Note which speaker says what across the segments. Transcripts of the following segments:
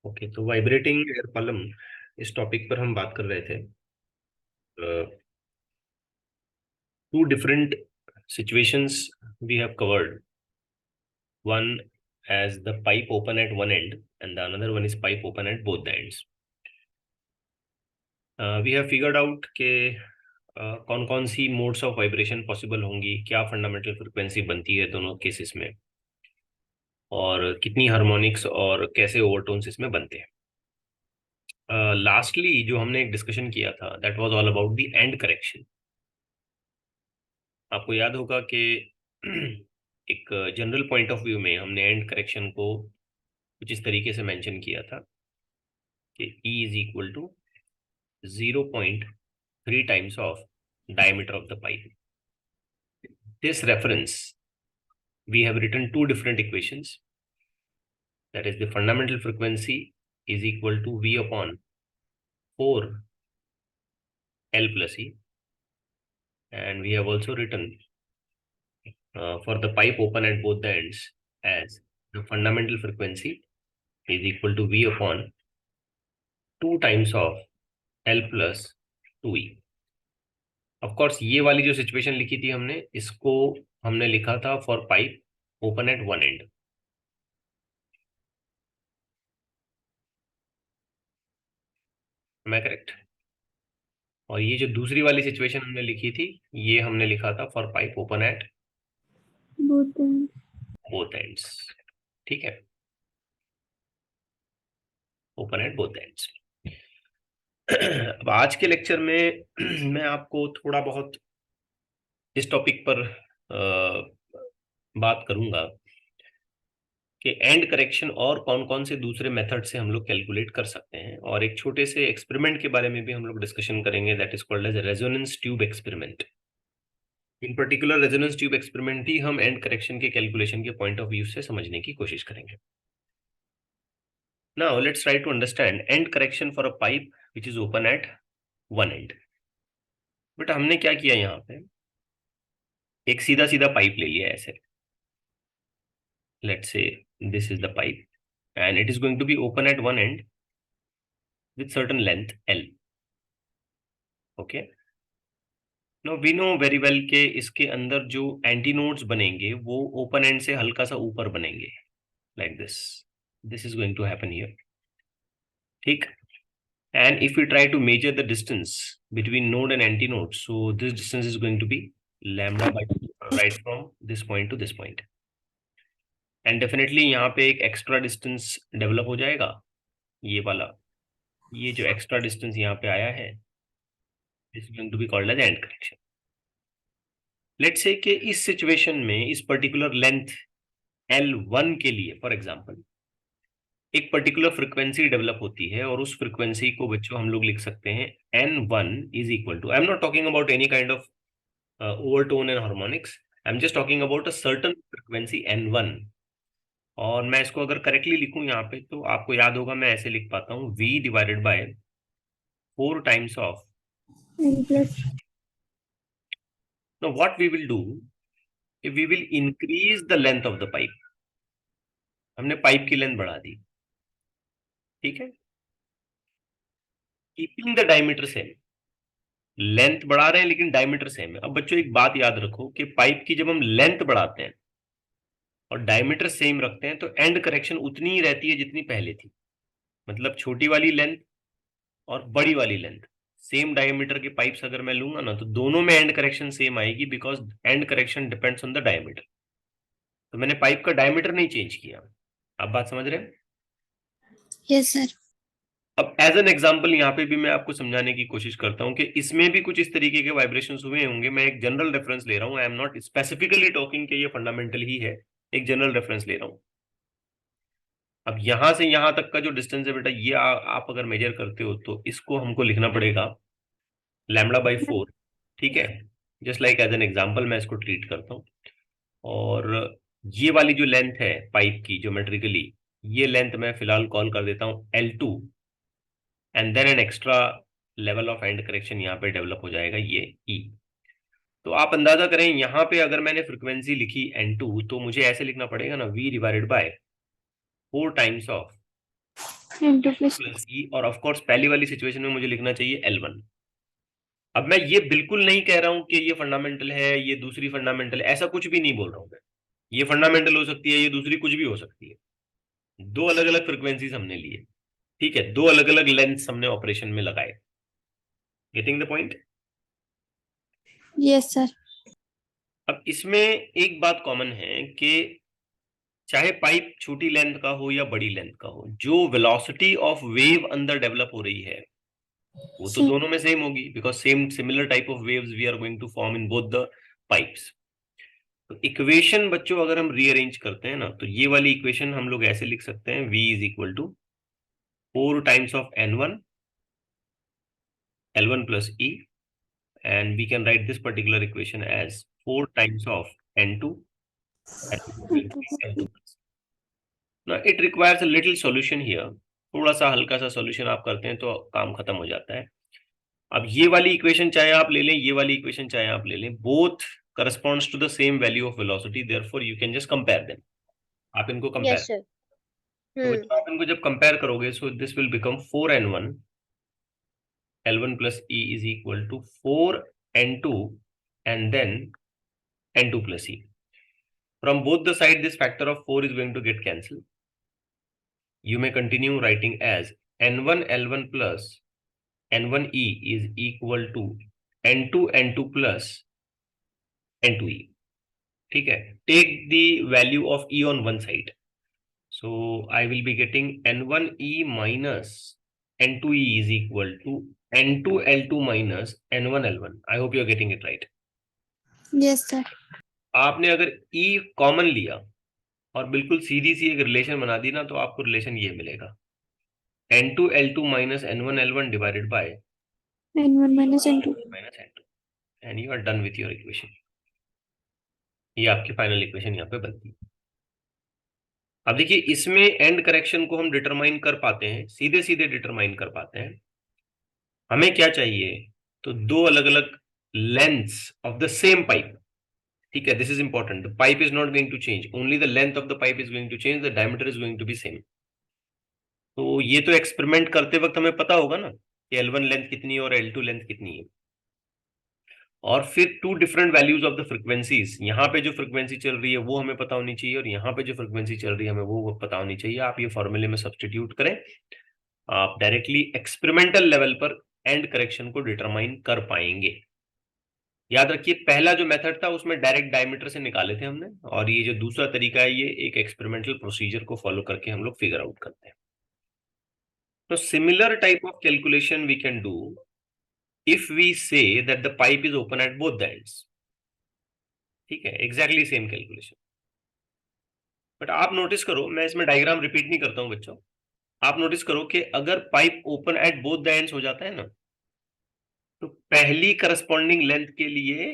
Speaker 1: Okay, तो vibrating air column इस topic पर हम बात कर रहे थे। Two different situations we have covered. One as the pipe open at one end and the another one is pipe open at both the ends. We have figured out के कौन कौन सी मोड्स ऑफ वाइब्रेशन पॉसिबल होंगी, क्या fundamental frequency बनती है दोनों cases में, और कितनी हार्मोनिक्स और कैसे ओवरटोन्स इसमें बनते हैं। लास्टली जो हमने एक डिस्कशन किया था that was all about the end correction. आपको याद होगा कि एक जनरल पॉइंट ऑफ व्यू में हमने एंड करेक्शन को कुछ इस तरीके से मेंशन किया था कि E is equal to 0.3 times of diameter of the pipe. This reference, we have written two different equations. That is, the fundamental frequency is equal to V upon 4 L plus E. And we have also written for the pipe open at both the ends as the fundamental frequency is equal to V upon 2 times of L plus 2E. Of course, ये वाली जो situation लिखी थी हमने, इसको हमने लिखा था for pipe open at one and. मैं करेक्ट? और ये जो दूसरी वाली सिचुएशन हमने लिखी थी, ये हमने लिखा था for pipe open at both ends. ठीक है, ओपन एट बोथ एंड्स। अब आज के लेक्चर में मैं आपको थोड़ा बहुत इस टॉपिक पर बात करूंगा कि एंड करेक्शन और कौन कौन से दूसरे मेथड से हम लोग कैलकुलेट कर सकते हैं, और एक छोटे से एक्सपेरिमेंट के बारे में भी हम लोग डिस्कशन करेंगे that is called as resonance tube experiment. In particular resonance tube experiment ही हम एंड करेक्शन के कैलकुलेशन के पॉइंट ऑफ व्यू से समझने की कोशिश करेंगे। Now let's try to understand end correction for a pipe which is open at one end. But हमने क्या किया, यहाँ पे एक सीधा सीधा पाइप ले लिया ऐसे। Let's say this is the pipe and it is going to be open at one end with certain length L. Okay. Now we know very well के इसके अंदर जो एंटीनोड्स बनेंगे वो ओपन एंड से हल्का सा ऊपर बनेंगे, like this. This is going to happen here. ठीक। And if we try to measure the distance between node and antinode, so this distance is going to be lambda by 2 right from this point to this point. And definitely यहाँ पे एक extra distance develop हो जाएगा, ये वाला, ये जो extra distance यहाँ पे आया है, this is going to be called as end correction. Let's say कि इस situation में इस particular length L1 के लिए फॉर एग्जाम्पल एक पर्टिकुलर फ्रीक्वेंसी डेवलप होती है, और उस फ्रीक्वेंसी को बच्चों हम लोग लिख सकते हैं N1 is equal to, I am not talking about any kind of overtone and harmonics, I am just talking about a certain frequency N1। और मैं इसको अगर करेक्टली लिखूं यहाँ पे तो आपको याद होगा मैं ऐसे लिख पाता हूँ V divided by 4 times of N plus. Now what we will do, we will increase the length of the pipe. हमने पाइप की लेंथ बढ़ा दी, ठीक है, keeping the diameter same. Length बढ़ा रहे हैं लेकिन डायमीटर सेम है। अब बच्चों एक बात याद रखो कि पाइप की जब हम लेंथ बढ़ाते हैं और डायमीटर सेम रखते हैं तो एंड करेक्शन उतनी ही रहती है जितनी पहले थी। मतलब छोटी वाली लेंथ और बड़ी वाली लेंथ सेम डायमीटर के पाइप्स अगर मैं लूंगा ना तो दोनों में एंड करेक्शन सेम आएगी, because and correction depends on the diameter. तो मैंने पाइप का डायमीटर नहीं चेंज किया। आप बात समझ रहे हैं?
Speaker 2: Yes sir.
Speaker 1: अब एज एन एग्जाम्पल यहाँ पे भी मैं आपको समझाने की कोशिश करता हूँ कि इसमें भी कुछ इस तरीके के वाइब्रेशंस हुए होंगे। मैं एक जनरल रेफरेंस ले रहा हूँ, आई एम नॉट स्पेसिफिकली टॉकिंग कि ये फंडामेंटल ही है, एक जनरल रेफरेंस ले रहा हूँ। अब यहां से यहां तक का जो डिस्टेंस है बेटा, ये आप अगर मेजर करते हो तो इसको हमको लिखना पड़ेगा लैम्बडा बाई 4। ठीक है, just like as an example मैं इसको ट्रीट करता हूँ। और ये वाली जो लेंथ है पाइप की ज्योमेट्रिकली, ये लेंथ मैं फिलहाल कॉल कर देता हूँ L2, and then an extra level of end correction यहाँ पे डेवलप हो जाएगा, ये E। तो आप अंदाजा करें यहाँ पे अगर मैंने फ्रिक्वेंसी लिखी N2 तो मुझे ऐसे लिखना पड़ेगा ना V divided by 4 times of
Speaker 2: N2 plus
Speaker 1: plus E, और ऑफ कोर्स पहली वाली सिचुएशन में मुझे लिखना चाहिए L1। अब मैं ये बिल्कुल नहीं कह रहा हूं कि ये फंडामेंटल है, ये दूसरी फंडामेंटल, ऐसा कुछ भी नहीं बोल रहा हूं मैं। ये फंडामेंटल हो सकती है, ये दूसरी कुछ भी हो सकती है। दो अलग अलग फ्रिक्वेंसीज हमने लिए, ठीक है, दो अलग अलग लेंथ्स हमने ऑपरेशन में लगाए। Getting the point?
Speaker 2: yes sir.
Speaker 1: अब इसमें एक बात कॉमन है कि चाहे पाइप छोटी लेंथ का हो या बड़ी लेंथ का हो, जो वेलोसिटी ऑफ वेव अंदर डेवलप हो रही है वो तो
Speaker 2: Same.
Speaker 1: दोनों में सेम होगी, because same similar type of waves we are going to form in both the pipes. तो इक्वेशन बच्चों अगर हम रीअरेंज करते हैं ना, तो ये वाली इक्वेशन हम लोग ऐसे लिख सकते हैं, v is equal to 4 times of n1 L1 plus e, and we can write this particular equation as 4 times of n2 L2 plus. Now it requires a little solution here. थोड़ा सा हल्का सा सॉल्यूशन आप करते हैं तो काम खत्म हो जाता है। अब ये वाली इक्वेशन चाहे आप ले लें, ये वाली इक्वेशन चाहे आप ले लें, both corresponds to the same value of velocity, therefore you can just compare them. आप इनको
Speaker 3: Yes,
Speaker 1: कंपेयर,
Speaker 3: sir.
Speaker 1: तो बच्चों आप इनको जब कंपेयर करोगे, so this will become 4n1 L1 plus e is equal to 4n2 and then n2 plus e. From both the side, this factor of 4 is going to get cancelled. You may continue writing as n1 L1 plus n1e is equal to n2 N2 plus n2e. ठीक है, take the value of e on one side. So I will be getting n1e minus n2e is equal to n2 L2 minus n1 L1. I hope you are getting it right.
Speaker 2: Yes sir.
Speaker 1: आपने अगर e common लिया और बिल्कुल सीधी सी एक relation बना दी ना, तो आपको रिलेशन ये मिलेगा, n2 L2 minus n1 L1 divided by
Speaker 2: N1 minus N2.
Speaker 1: minus n2, and you are done with your equation. ये आपकी फाइनल इक्वेशन यहाँ पे बनती है। अब देखिए, इसमें एंड करेक्शन को हम डिटरमाइन कर पाते हैं, सीधे सीधे डिटरमाइन कर पाते हैं। हमें क्या चाहिए, तो दो अलग अलग lengths of the same pipe, ठीक है, this is important, the pipe is not going to change, only the length of the pipe is going to change, the diameter is going to be same. तो ये तो experiment करते वक्त हमें पता होगा ना कि L1 लेंथ कितनी है और L2 लेंथ कितनी है, और फिर two different values of the frequencies, यहाँ पे जो फ्रिक्वेंसी चल रही है वो हमें पता होनी चाहिए, और यहाँ पे जो फ्रिक्वेंसी चल रही है हमें वो पता होनी चाहिए। आप ये फॉर्मूले में सब्स्टिट्यूट करें, आप डायरेक्टली एक्सपेरिमेंटल लेवल पर एंड करेक्शन को डिटरमाइन कर पाएंगे। याद रखिए, पहला जो मेथड था उसमें डायरेक्ट डायमीटर से निकाले थे हमने, और ये जो दूसरा तरीका है ये एक एक्सपेरिमेंटल प्रोसीजर को फॉलो करके हम लोग फिगर आउट करते हैं। तो similar type of calculation we can do if we say that the pipe is open at both the ends. ठीक है, एग्जैक्टली सेम कैलकुलेशन। बट आप नोटिस करो, मैं इसमें डायग्राम रिपीट नहीं करता हूं बच्चों, आप नोटिस करो कि अगर pipe open at both the ends हो जाता है ना, तो पहली करस्पॉन्डिंग लेंथ के लिए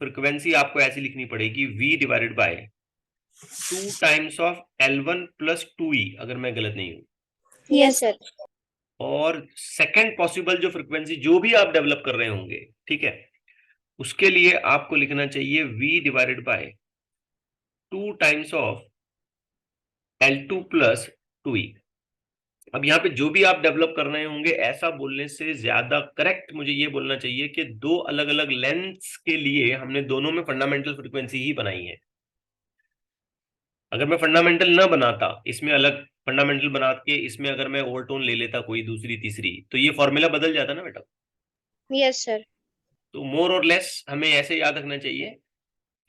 Speaker 1: फ्रिक्वेंसी आपको ऐसी लिखनी पड़ेगी, v divided by 2 times of L1 plus 2e, अगर मैं गलत नहीं हूं।
Speaker 3: Yes, sir.
Speaker 1: और सेकेंड पॉसिबल जो फ्रिक्वेंसी जो भी आप डेवलप कर रहे होंगे, ठीक है, उसके लिए आपको लिखना चाहिए v divided by 2 times of L2 plus 2e। अब यहाँ पे जो भी आप डेवलप कर रहे होंगे, ऐसा बोलने से ज्यादा करेक्ट मुझे ये बोलना चाहिए कि दो अलग अलग लेंथ्स के लिए हमने दोनों में फंडामेंटल फ्रीक्वेंसी ही बनाई है। अगर मैं फंडामेंटल ना बनाता, इसमें अलग फंडामेंटल बना के इसमें अगर मैं ओवरटोन ले लेता कोई दूसरी तीसरी, तो ये फॉर्मूला बदल जाता ना बेटा।
Speaker 3: Yes, sir.
Speaker 1: तो मोर और लेस हमें ऐसे याद रखना चाहिए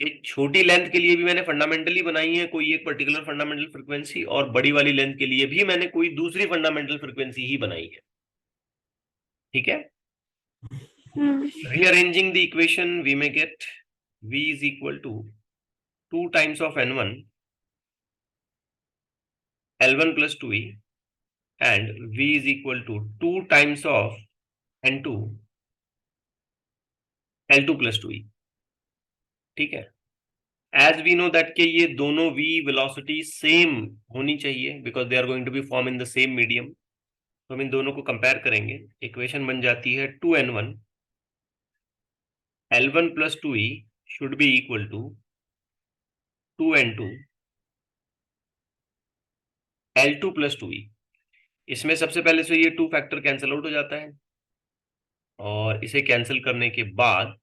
Speaker 1: कि छोटी लेंथ के लिए भी मैंने फंडामेंटली बनाई है कोई एक पर्टिकुलर फंडामेंटल फ्रीक्वेंसी, और बड़ी वाली लेंथ के लिए भी मैंने कोई दूसरी फंडामेंटल फ्रीक्वेंसी ही बनाई है। ठीक है, rearranging the equation we may get v is equal to 2 times of n1 L1 plus 2e and v is equal to 2 times of n2 L2 plus 2e। ठीक है, as we know that कि ये दोनों v velocity same होनी चाहिए because they are going to be formed in the same medium, तो हम इन दोनों को कंपेयर करेंगे, इक्वेशन बन जाती है 2n1 L1 plus 2e should be equal to 2n2 L2 plus 2e। इसमें सबसे पहले से ये 2 फैक्टर कैंसिल आउट हो जाता है, और इसे कैंसिल करने के बाद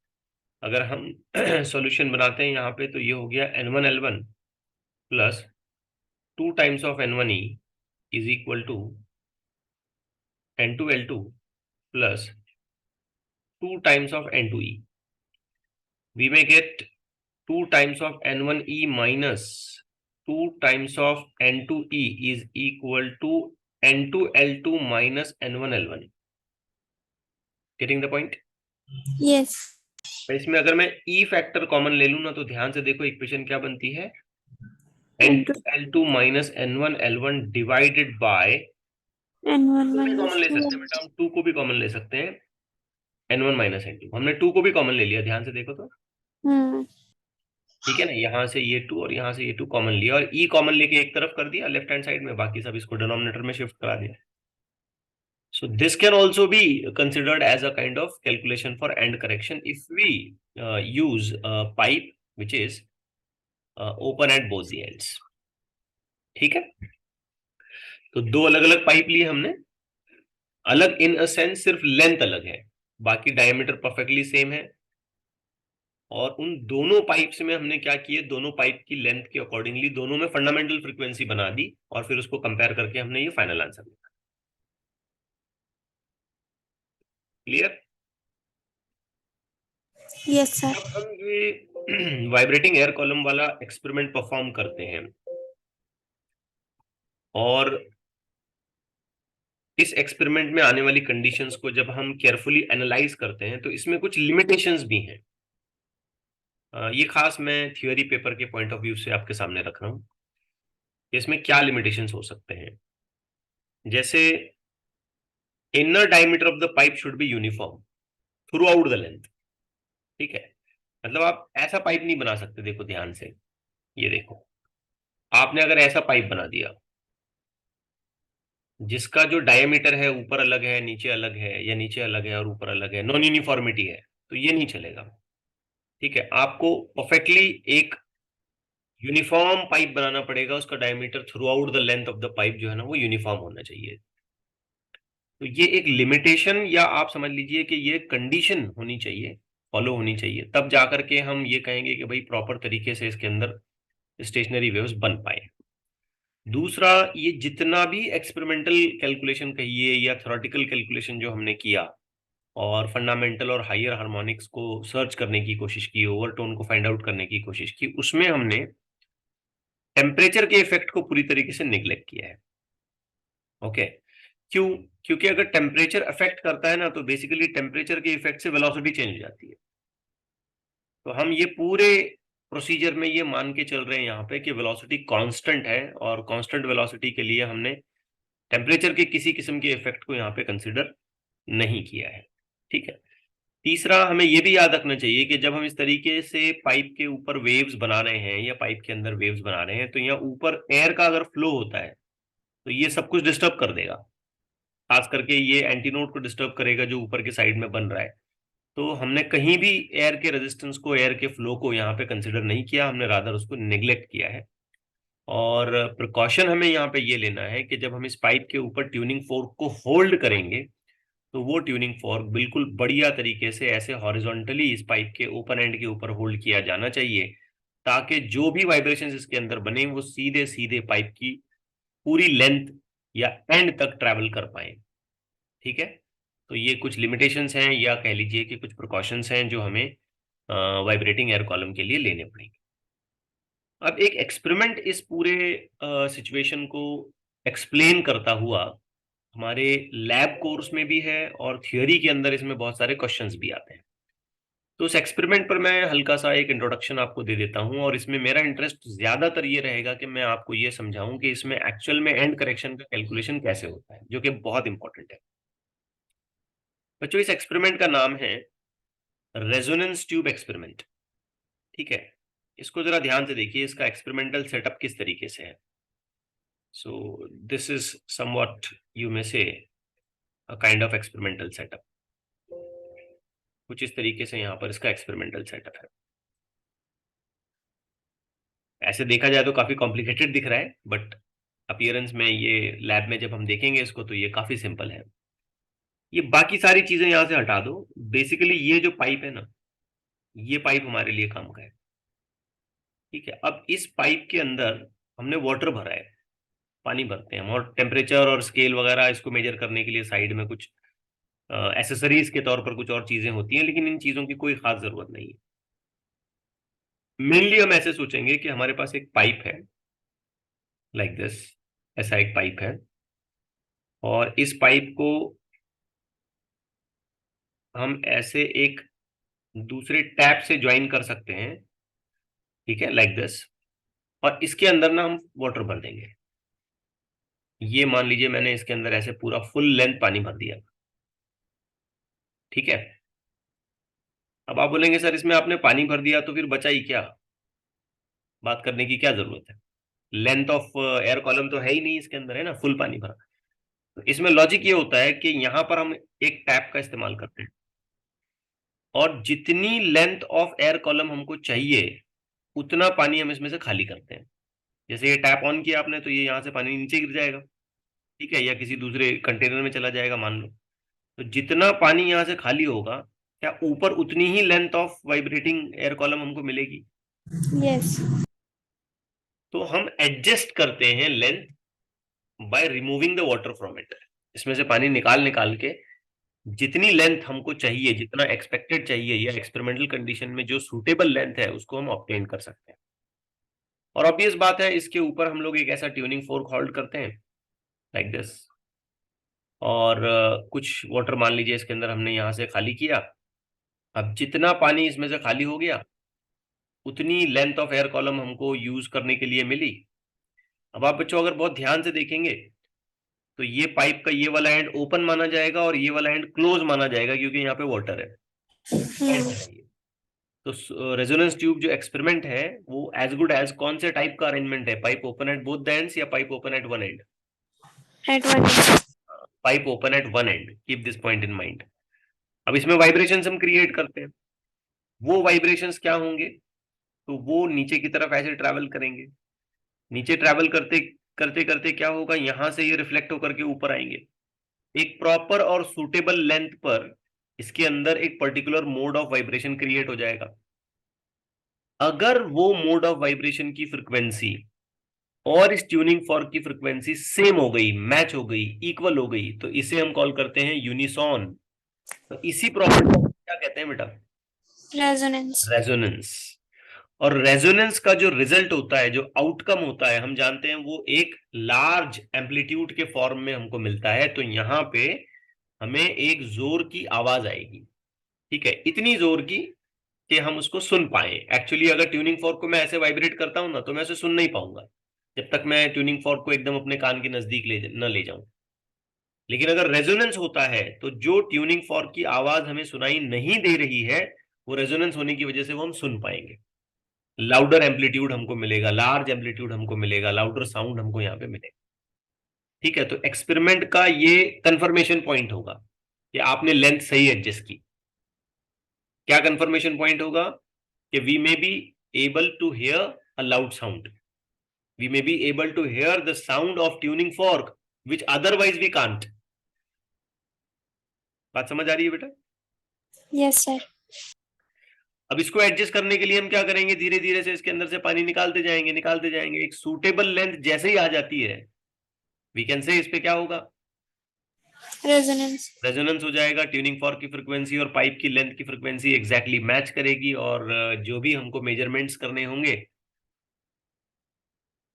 Speaker 1: अगर हम सॉल्यूशन बनाते हैं यहाँ पे, तो ये हो गया N1L1 plus 2 times of N1E is equal to N2L2 plus 2 times of N2E. We may get 2 times of N1E minus 2 times of N2E is equal to N2L2 minus N1L1. Getting the point?
Speaker 2: Yes.
Speaker 1: तो इसमें अगर मैं E factor common ले लूं ना, तो ध्यान से देखो इक्वेशन क्या बनती है, N2L2 minus N1L1 divided by,
Speaker 2: N1
Speaker 1: common
Speaker 2: minus
Speaker 1: ले
Speaker 2: 2.
Speaker 1: सकते हैं बेटा, हम 2 को भी कॉमन ले सकते हैं, N1 माइनस N2. हमने 2 को भी कॉमन ले लिया, ध्यान से देखो तो, ठीक है ना, यहाँ से ये 2 और यहाँ से ये 2 कॉमन लिया, और E कॉमन लेके एक तरफ कर दिया लेफ्ट हैंड साइड में, बाकी सब इसको डिनोमिनेटर में शिफ्ट करा दिया. So this can also be considered as a kind of calculation for end correction if we use a pipe which is open at both the ends. ठीक है, तो 2 अलग अलग पाइप लिए हमने, अलग इन अ सेंस सिर्फ लेंथ अलग है, बाकी डायमीटर परफेक्टली सेम है, और उन दोनों पाइप्स में हमने क्या किए, दोनों पाइप की लेंथ के अकॉर्डिंगली दोनों में फंडामेंटल फ्रीक्वेंसी बना दी, और फिर उसको कंपेयर करके हमने ये फाइनल आंसर लिखा. क्लियर?
Speaker 2: Yes, sir.
Speaker 1: जब हम ये वाइब्रेटिंग एयर कॉलम वाला एक्सपेरिमेंट परफॉर्म करते हैं और इस एक्सपेरिमेंट में आने वाली कंडीशंस को जब हम केयरफुली एनालाइज करते हैं, तो इसमें कुछ लिमिटेशंस भी हैं. ये खास मैं थियोरी पेपर के पॉइंट ऑफ व्यू से आपके सामने रख रहा हूं. इसमें क्या लिमिटेशंस हो सकते हैं, जैसे inner diameter of the pipe should be uniform through out the length. ठीक है, मतलब आप ऐसा पाइप नहीं बना सकते, देखो ध्यान से, ये देखो, आपने अगर ऐसा पाइप बना दिया जिसका जो डायमीटर है ऊपर अलग है नीचे अलग है, या नीचे अलग है और ऊपर अलग है, नॉन यूनिफॉर्मिटी है, तो ये नहीं चलेगा. ठीक है, आपको परफेक्टली एक यूनिफॉर्म पाइप बनाना पड़ेगा, उसका diameter through out the length of the pipe जो है ना, वो यूनिफॉर्म होना चाहिए. तो ये एक लिमिटेशन, या आप समझ लीजिए कि ये कंडीशन होनी चाहिए, फॉलो होनी चाहिए, तब जाकर के हम ये कहेंगे कि भाई प्रॉपर तरीके से इसके अंदर स्टेशनरी वेव्स बन पाए. दूसरा, ये जितना भी एक्सपेरिमेंटल कैलकुलेशन कहिए या थ्योरेटिकल कैलकुलेशन जो हमने किया, और फंडामेंटल और हायर हार्मोनिक्स को सर्च करने की कोशिश की, ओवरटोन को फाइंड आउट करने की कोशिश की, उसमें हमने टेम्परेचर के इफेक्ट को पूरी तरीके से निग्लेक्ट किया है. ओके, क्यों? क्योंकि अगर टेम्परेचर अफेक्ट करता है ना, तो बेसिकली टेम्परेचर के इफेक्ट से वेलोसिटी चेंज हो जाती है. तो हम ये पूरे प्रोसीजर में ये मान के चल रहे हैं यहाँ पे कि वेलोसिटी कांस्टेंट है, और कांस्टेंट वेलोसिटी के लिए हमने टेम्परेचर के किसी किस्म के इफेक्ट को यहाँ पे कंसिडर नहीं किया है. ठीक है. तीसरा, हमें ये भी याद रखना चाहिए कि जब हम इस तरीके से पाइप के ऊपर वेव्स बना रहे हैं या पाइप के अंदर वेव्स बना रहे हैं, तो यहाँ ऊपर एयर का अगर फ्लो होता है तो ये सब कुछ डिस्टर्ब कर देगा, खास करके ये एंटीनोड को डिस्टर्ब करेगा जो ऊपर के साइड में बन रहा है. तो हमने कहीं भी एयर के रेजिस्टेंस को, एयर के फ्लो को यहाँ पे कंसिडर नहीं किया, हमने रादर उसको नेग्लेक्ट किया है. और प्रिकॉशन हमें यहाँ पे ये लेना है कि जब हम इस पाइप के ऊपर ट्यूनिंग फोर्क को होल्ड करेंगे, तो वो ट्यूनिंग फोर्क बिल्कुल बढ़िया तरीके से ऐसे हॉरिजॉन्टली इस पाइप के ओपन एंड के ऊपर होल्ड किया जाना चाहिए, ताकि जो भी वाइब्रेशंस इसके अंदर बने वो सीधे सीधे पाइप की पूरी लेंथ या एंड तक ट्रैवल कर पाए. ठीक है, तो ये कुछ लिमिटेशंस हैं, या कह लीजिए कि कुछ प्रिकॉशंस हैं जो हमें वाइब्रेटिंग एयर कॉलम के लिए लेने पड़ेंगे. अब एक एक्सपेरिमेंट इस पूरे सिचुएशन को एक्सप्लेन करता हुआ हमारे लैब कोर्स में भी है, और थियोरी के अंदर इसमें बहुत सारे क्वेश्चंस भी आते हैं. तो उस एक्सपेरिमेंट पर मैं हल्का सा एक इंट्रोडक्शन आपको दे देता हूं, और इसमें मेरा इंटरेस्ट ज्यादातर ये रहेगा कि मैं आपको ये समझाऊं कि इसमें एक्चुअल में एंड करेक्शन का कैलकुलेशन कैसे होता है, जो कि बहुत इंपॉर्टेंट है. बच्चों, इस एक्सपेरिमेंट का नाम है रेजोनेंस ट्यूब एक्सपेरिमेंट. ठीक है, इसको जरा ध्यान से देखिए, इसका एक्सपेरिमेंटल सेटअप किस तरीके से है. So this is somewhat you may say a kind of experimental setup. कुछ इस तरीके से यहाँ पर इसका एक्सपेरिमेंटल सेटअप है. ऐसे देखा जाए तो काफी कॉम्प्लिकेटेड दिख रहा है, बट अपीयरेंस में, ये लैब में जब हम देखेंगे इसको तो ये काफी सिंपल है। ये बाकी सारी चीजें यहां से हटा दो। बेसिकली ये जो पाइप है ना, ये पाइप हमारे लिए काम का है। ठीक है, अब इस पाइप के अंदर हमने वाटर भरा है, पानी भरते हैं हम, और टेम्परेचर और स्केल वगैरह इसको मेजर करने के लिए साइड में कुछ एसेसरीज के तौर पर कुछ और चीजें होती हैं, लेकिन इन चीजों की कोई खास जरूरत नहीं है। मेनली हम ऐसे सोचेंगे कि हमारे पास एक पाइप है, लाइक दिस, ऐसा एक पाइप है, और इस पाइप को हम ऐसे एक दूसरे टैप से ज्वाइन कर सकते हैं। ठीक है, लाइक दिस, और इसके अंदर ना हम वाटर भर देंगे। ये मान लीजिए मैंने इसके अंदर ऐसे पूरा फुल लेंथ पानी भर दिया। ठीक है, अब आप बोलेंगे सर इसमें आपने पानी भर दिया तो फिर बचा ही क्या, बात करने की क्या जरूरत है, लेंथ ऑफ एयर कॉलम तो है ही नहीं इसके अंदर, है ना, फुल पानी भरा। तो इसमें लॉजिक ये होता है कि यहां पर हम एक टैप का इस्तेमाल करते हैं, और जितनी लेंथ ऑफ एयर कॉलम हमको चाहिए उतना पानी हम इसमें से खाली करते हैं। जैसे ये टैप ऑन किया आपने तो ये यहाँ से पानी नीचे गिर जाएगा, ठीक है, या किसी दूसरे कंटेनर में चला जाएगा मान लो। तो जितना पानी यहाँ से खाली होगा, क्या ऊपर उतनी ही length of vibrating air column हमको मिलेगी?
Speaker 2: Yes.
Speaker 1: तो हम एडजस्ट करते हैं length by removing the water from it. इसमें से पानी निकाल निकाल के जितनी लेंथ हमको चाहिए, जितना एक्सपेक्टेड चाहिए, या एक्सपेरिमेंटल कंडीशन में जो सूटेबल लेंथ है उसको हम ऑब्टेन कर सकते हैं। और ऑब्वियस बात है, इसके ऊपर हम लोग एक ऐसा ट्यूनिंग फोर्क होल्ड करते हैं, लाइक दिस, और कुछ वाटर मान लीजिए इसके अंदर हमने यहां से खाली किया। अब जितना पानी इसमें से खाली हो गया उतनी लेंथ ऑफ एयर कॉलम हमको यूज करने के लिए मिली। अब आप बच्चों अगर बहुत ध्यान से देखेंगे तो ये पाइप का ये वाला एंड ओपन माना जाएगा और ये वाला एंड क्लोज माना जाएगा, क्योंकि यहाँ पे वाटर है। तो रेजोनेंस ट्यूब जो एक्सपेरिमेंट है वो एज गुड एज कौन से टाइप का अरेंजमेंट है, pipe open at both the ends या pipe open at one end?
Speaker 2: At one end.
Speaker 1: Pipe open at one end, keep this point in mind. अब इसमें वाइब्रेशंस हम क्रिएट करते हैं, वो वाइब्रेशंस क्या होंगे, तो वो नीचे की तरफ ऐसे ट्रैवल करेंगे। नीचे ट्रैवल करते करते करते क्या होगा, यहां से ये रिफ्लेक्ट होकर के ऊपर आएंगे। एक प्रॉपर और सुटेबल लेंथ पर इसके अंदर एक particular mode of vibration create हो जाएगा। अगर वो मोड ऑफ वाइब्रेशन की फ्रिक्वेंसी और इस ट्यूनिंग फॉर्क की फ्रिक्वेंसी सेम हो गई, मैच हो गई, इक्वल हो गई, तो इसे हम कॉल करते हैं यूनिसॉन। तो इसी प्रॉपर्टी को क्या कहते हैं बेटा?
Speaker 2: Resonance.
Speaker 1: रेजोनेंस। और रेजोनेंस का जो रिजल्ट होता है, जो आउटकम होता है, हम जानते हैं वो एक लार्ज एम्पलीट्यूड के फॉर्म में हमको मिलता है। तो यहाँ पे हमें एक जोर की आवाज आएगी, ठीक है, इतनी जोर की कि हम उसको सुन पाए। एक्चुअली अगर ट्यूनिंग फॉर्क को मैं ऐसे वाइब्रेट करता हूं ना तो मैं उसे सुन नहीं पाऊंगा जब तक मैं ट्यूनिंग फॉर्क को एकदम अपने कान के नजदीक ले जाऊं। लेकिन अगर रेजोनेंस होता है तो जो ट्यूनिंग फॉर्क की आवाज हमें सुनाई नहीं दे रही है, वो रेजोनेंस होने की वजह से वो हम सुन पाएंगे। लाउडर एम्पलीट्यूड हमको मिलेगा, लार्ज एम्पलीट्यूड हमको मिलेगा, लाउडर साउंड हमको यहाँ पे मिलेगा। ठीक है, तो एक्सपेरिमेंट का ये कंफर्मेशन पॉइंट होगा कि आपने लेंथ सही एडजस्ट की। क्या कंफर्मेशन पॉइंट होगा कि we may be able to hear a loud sound, we may be able to hear the sound of tuning fork which otherwise we can't। बात समझ आ रही है बेटा?
Speaker 2: Yes, sir.
Speaker 1: अब इसको एडजस्ट करने के लिए हम क्या करेंगे, धीरे धीरे से इसके अंदर से पानी निकालते जाएंगे, निकालते जाएंगे। एक सूटेबल लेंथ जैसे ही आ जाती है, वी कैन से इस पे क्या होगा,
Speaker 2: Resonance.
Speaker 1: रेजोनेंस हो जाएगा। ट्यूनिंग फॉर्क की फ्रिक्वेंसी और पाइप की लेंथ की फ्रिक्वेंसी एग्जैक्टली मैच करेगी, और जो भी हमको मेजरमेंट्स करने होंगे,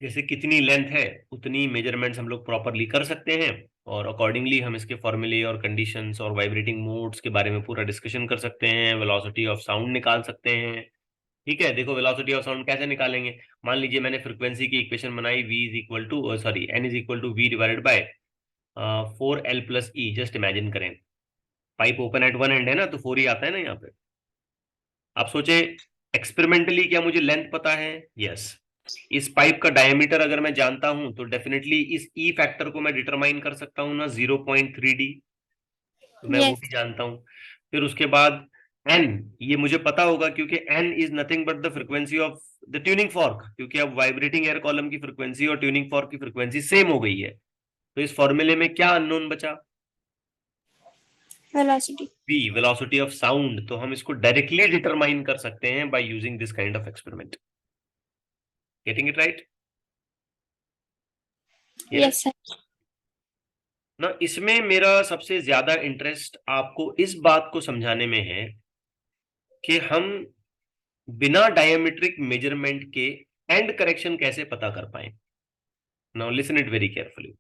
Speaker 1: जैसे कितनी लेंथ है उतनी मेजरमेंट्स हम लोग प्रॉपरली कर सकते हैं, और अकॉर्डिंगली हम इसके फॉर्मूले और कंडीशंस और वाइब्रेटिंग मोड्स के बारे में पूरा डिस्कशन कर सकते हैं, वेलोसिटी ऑफ साउंड निकाल सकते हैं। ठीक है, देखो वेलोसिटी ऑफ साउंड कैसे निकालेंगे। मान लीजिए मैंने फ्रिक्वेंसी की इक्वेशन बनाई, n is equal to V divided by 4l+e। Just imagine करें, pipe open at one end है ना, तो 4 ही आता है ना यहाँ पे। आप सोचे एक्सपेरिमेंटली क्या मुझे लेंथ पता है? यस। इस पाइप का डायमीटर अगर मैं जानता हूं तो डेफिनेटली इस ई फैक्टर को मैं डिटरमाइन कर सकता हूं ना, 0.3d, तो मैं वो
Speaker 2: Yes.
Speaker 1: भी जानता हूं। फिर उसके बाद एन, ये मुझे पता होगा क्योंकि N is nothing but the frequency of the tuning fork, क्योंकि अब वाइब्रेटिंग एयर कॉलम की फ्रीक्वेंसी और ट्यूनिंग फॉर्क की फ्रीक्वेंसी सेम हो गई है, तो इस फॉर्मूले में क्या अननोन बचा?
Speaker 2: Velocity.
Speaker 1: v, velocity of sound. तो हम इसको डायरेक्टली डिटरमाइन कर सकते हैं by using this kind of experiment. Getting it right?
Speaker 2: Yes sir.
Speaker 1: ना, इसमें मेरा सबसे ज्यादा इंटरेस्ट आपको इस बात को समझाने में है कि हम बिना डायमेट्रिक मेजरमेंट के एंड करेक्शन कैसे पता कर पाए। Now listen it very carefully.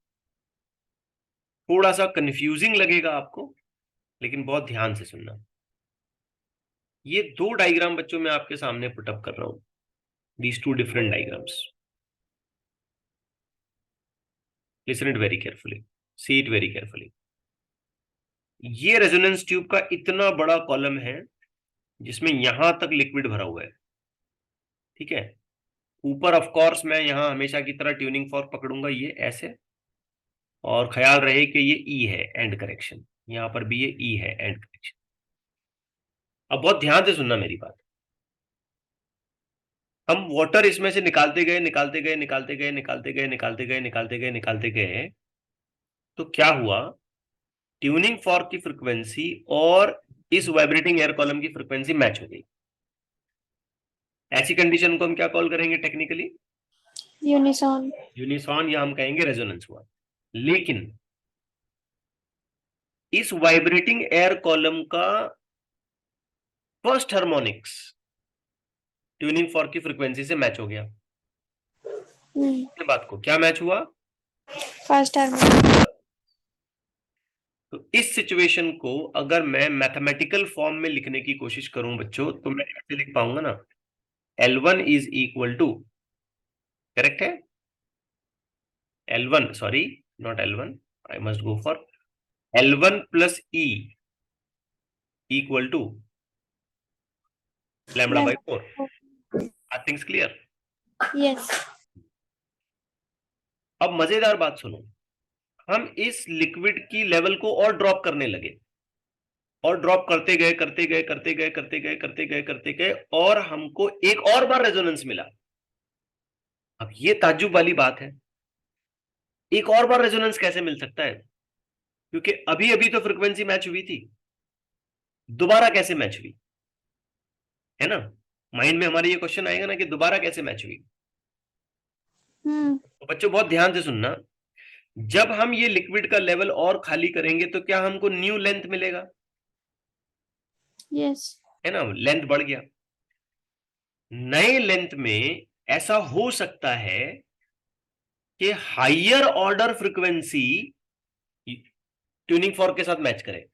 Speaker 1: थोड़ा सा कंफ्यूजिंग लगेगा आपको, लेकिन बहुत ध्यान से सुनना। ये दो डायग्राम बच्चों मैं आपके सामने पुटअप कर रहा हूं, these two different diagrams. Listen it very carefully, see it very carefully. ये रेजोनेंस ट्यूब का इतना बड़ा कॉलम है जिसमें यहां तक लिक्विड भरा हुआ है, ठीक है। ऊपर ऑफ कोर्स मैं यहां हमेशा की तरह ट्यूनिंग फॉर्क पकड़ूंगा, ये ऐसे, और ख्याल रहे कि ये ई है एंड करेक्शन, यहां पर भी ये ई है एंड करेक्शन। अब बहुत ध्यान से सुनना मेरी बात। हम वाटर इसमें से निकालते गए निकालते गए निकालते गए निकालते गए निकालते गए निकालते गए निकालते गए, तो क्या हुआ? ट्यूनिंग फॉर्क की फ्रीक्वेंसी और इस वाइब्रेटिंग एयर कॉलम की फ्रीक्वेंसी मैच हो गई। ऐसी कंडीशन को हम क्या कॉल करेंगे टेक्निकली?
Speaker 2: यूनिसॉन।
Speaker 1: यूनिसॉन, या हम कहेंगे रेजोनेंस हुआ। लेकिन इस वाइब्रेटिंग एयर कॉलम का फर्स्ट हार्मोनिक्स ट्यूनिंग फॉर्क की फ्रीक्वेंसी से मैच हो गया। बात को क्या मैच हुआ?
Speaker 2: First harmonic.
Speaker 1: तो इस सिचुएशन को अगर मैं मैथमेटिकल फॉर्म में लिखने की कोशिश करूं बच्चों, तो मैं ऐसे लिख पाऊंगा ना, L1 is equal to, correct है, L1, sorry not L1, I must go for L1 plus E equal to lambda by 4। Are things clear?
Speaker 2: Yes.
Speaker 1: अब मजेदार बात सुनो, हम इस लिक्विड की लेवल को और ड्रॉप करने लगे, और ड्रॉप करते गए करते गए करते गए करते गए करते गए करते गए, और हमको एक और बार रेजोनेंस मिला। अब ये ताज्जुब वाली बात है, एक और बार रेजोनेंस कैसे मिल सकता है? क्योंकि अभी अभी तो फ्रीक्वेंसी मैच हुई थी, दोबारा कैसे मैच हुई, है ना? माइंड में हमारे ये क्वेश्चन आएगा ना कि दोबारा कैसे मैच हुई। तो बच्चों बहुत ध्यान से सुनना, जब हम ये लिक्विड का लेवल और खाली करेंगे तो क्या हमको न्यू लेंथ मिलेगा?
Speaker 2: यस।
Speaker 1: है ना, लेंथ बढ़ गया। नए लेंथ में ऐसा हो सकता है कि higher order frequency tuning fork के साथ मैच करे,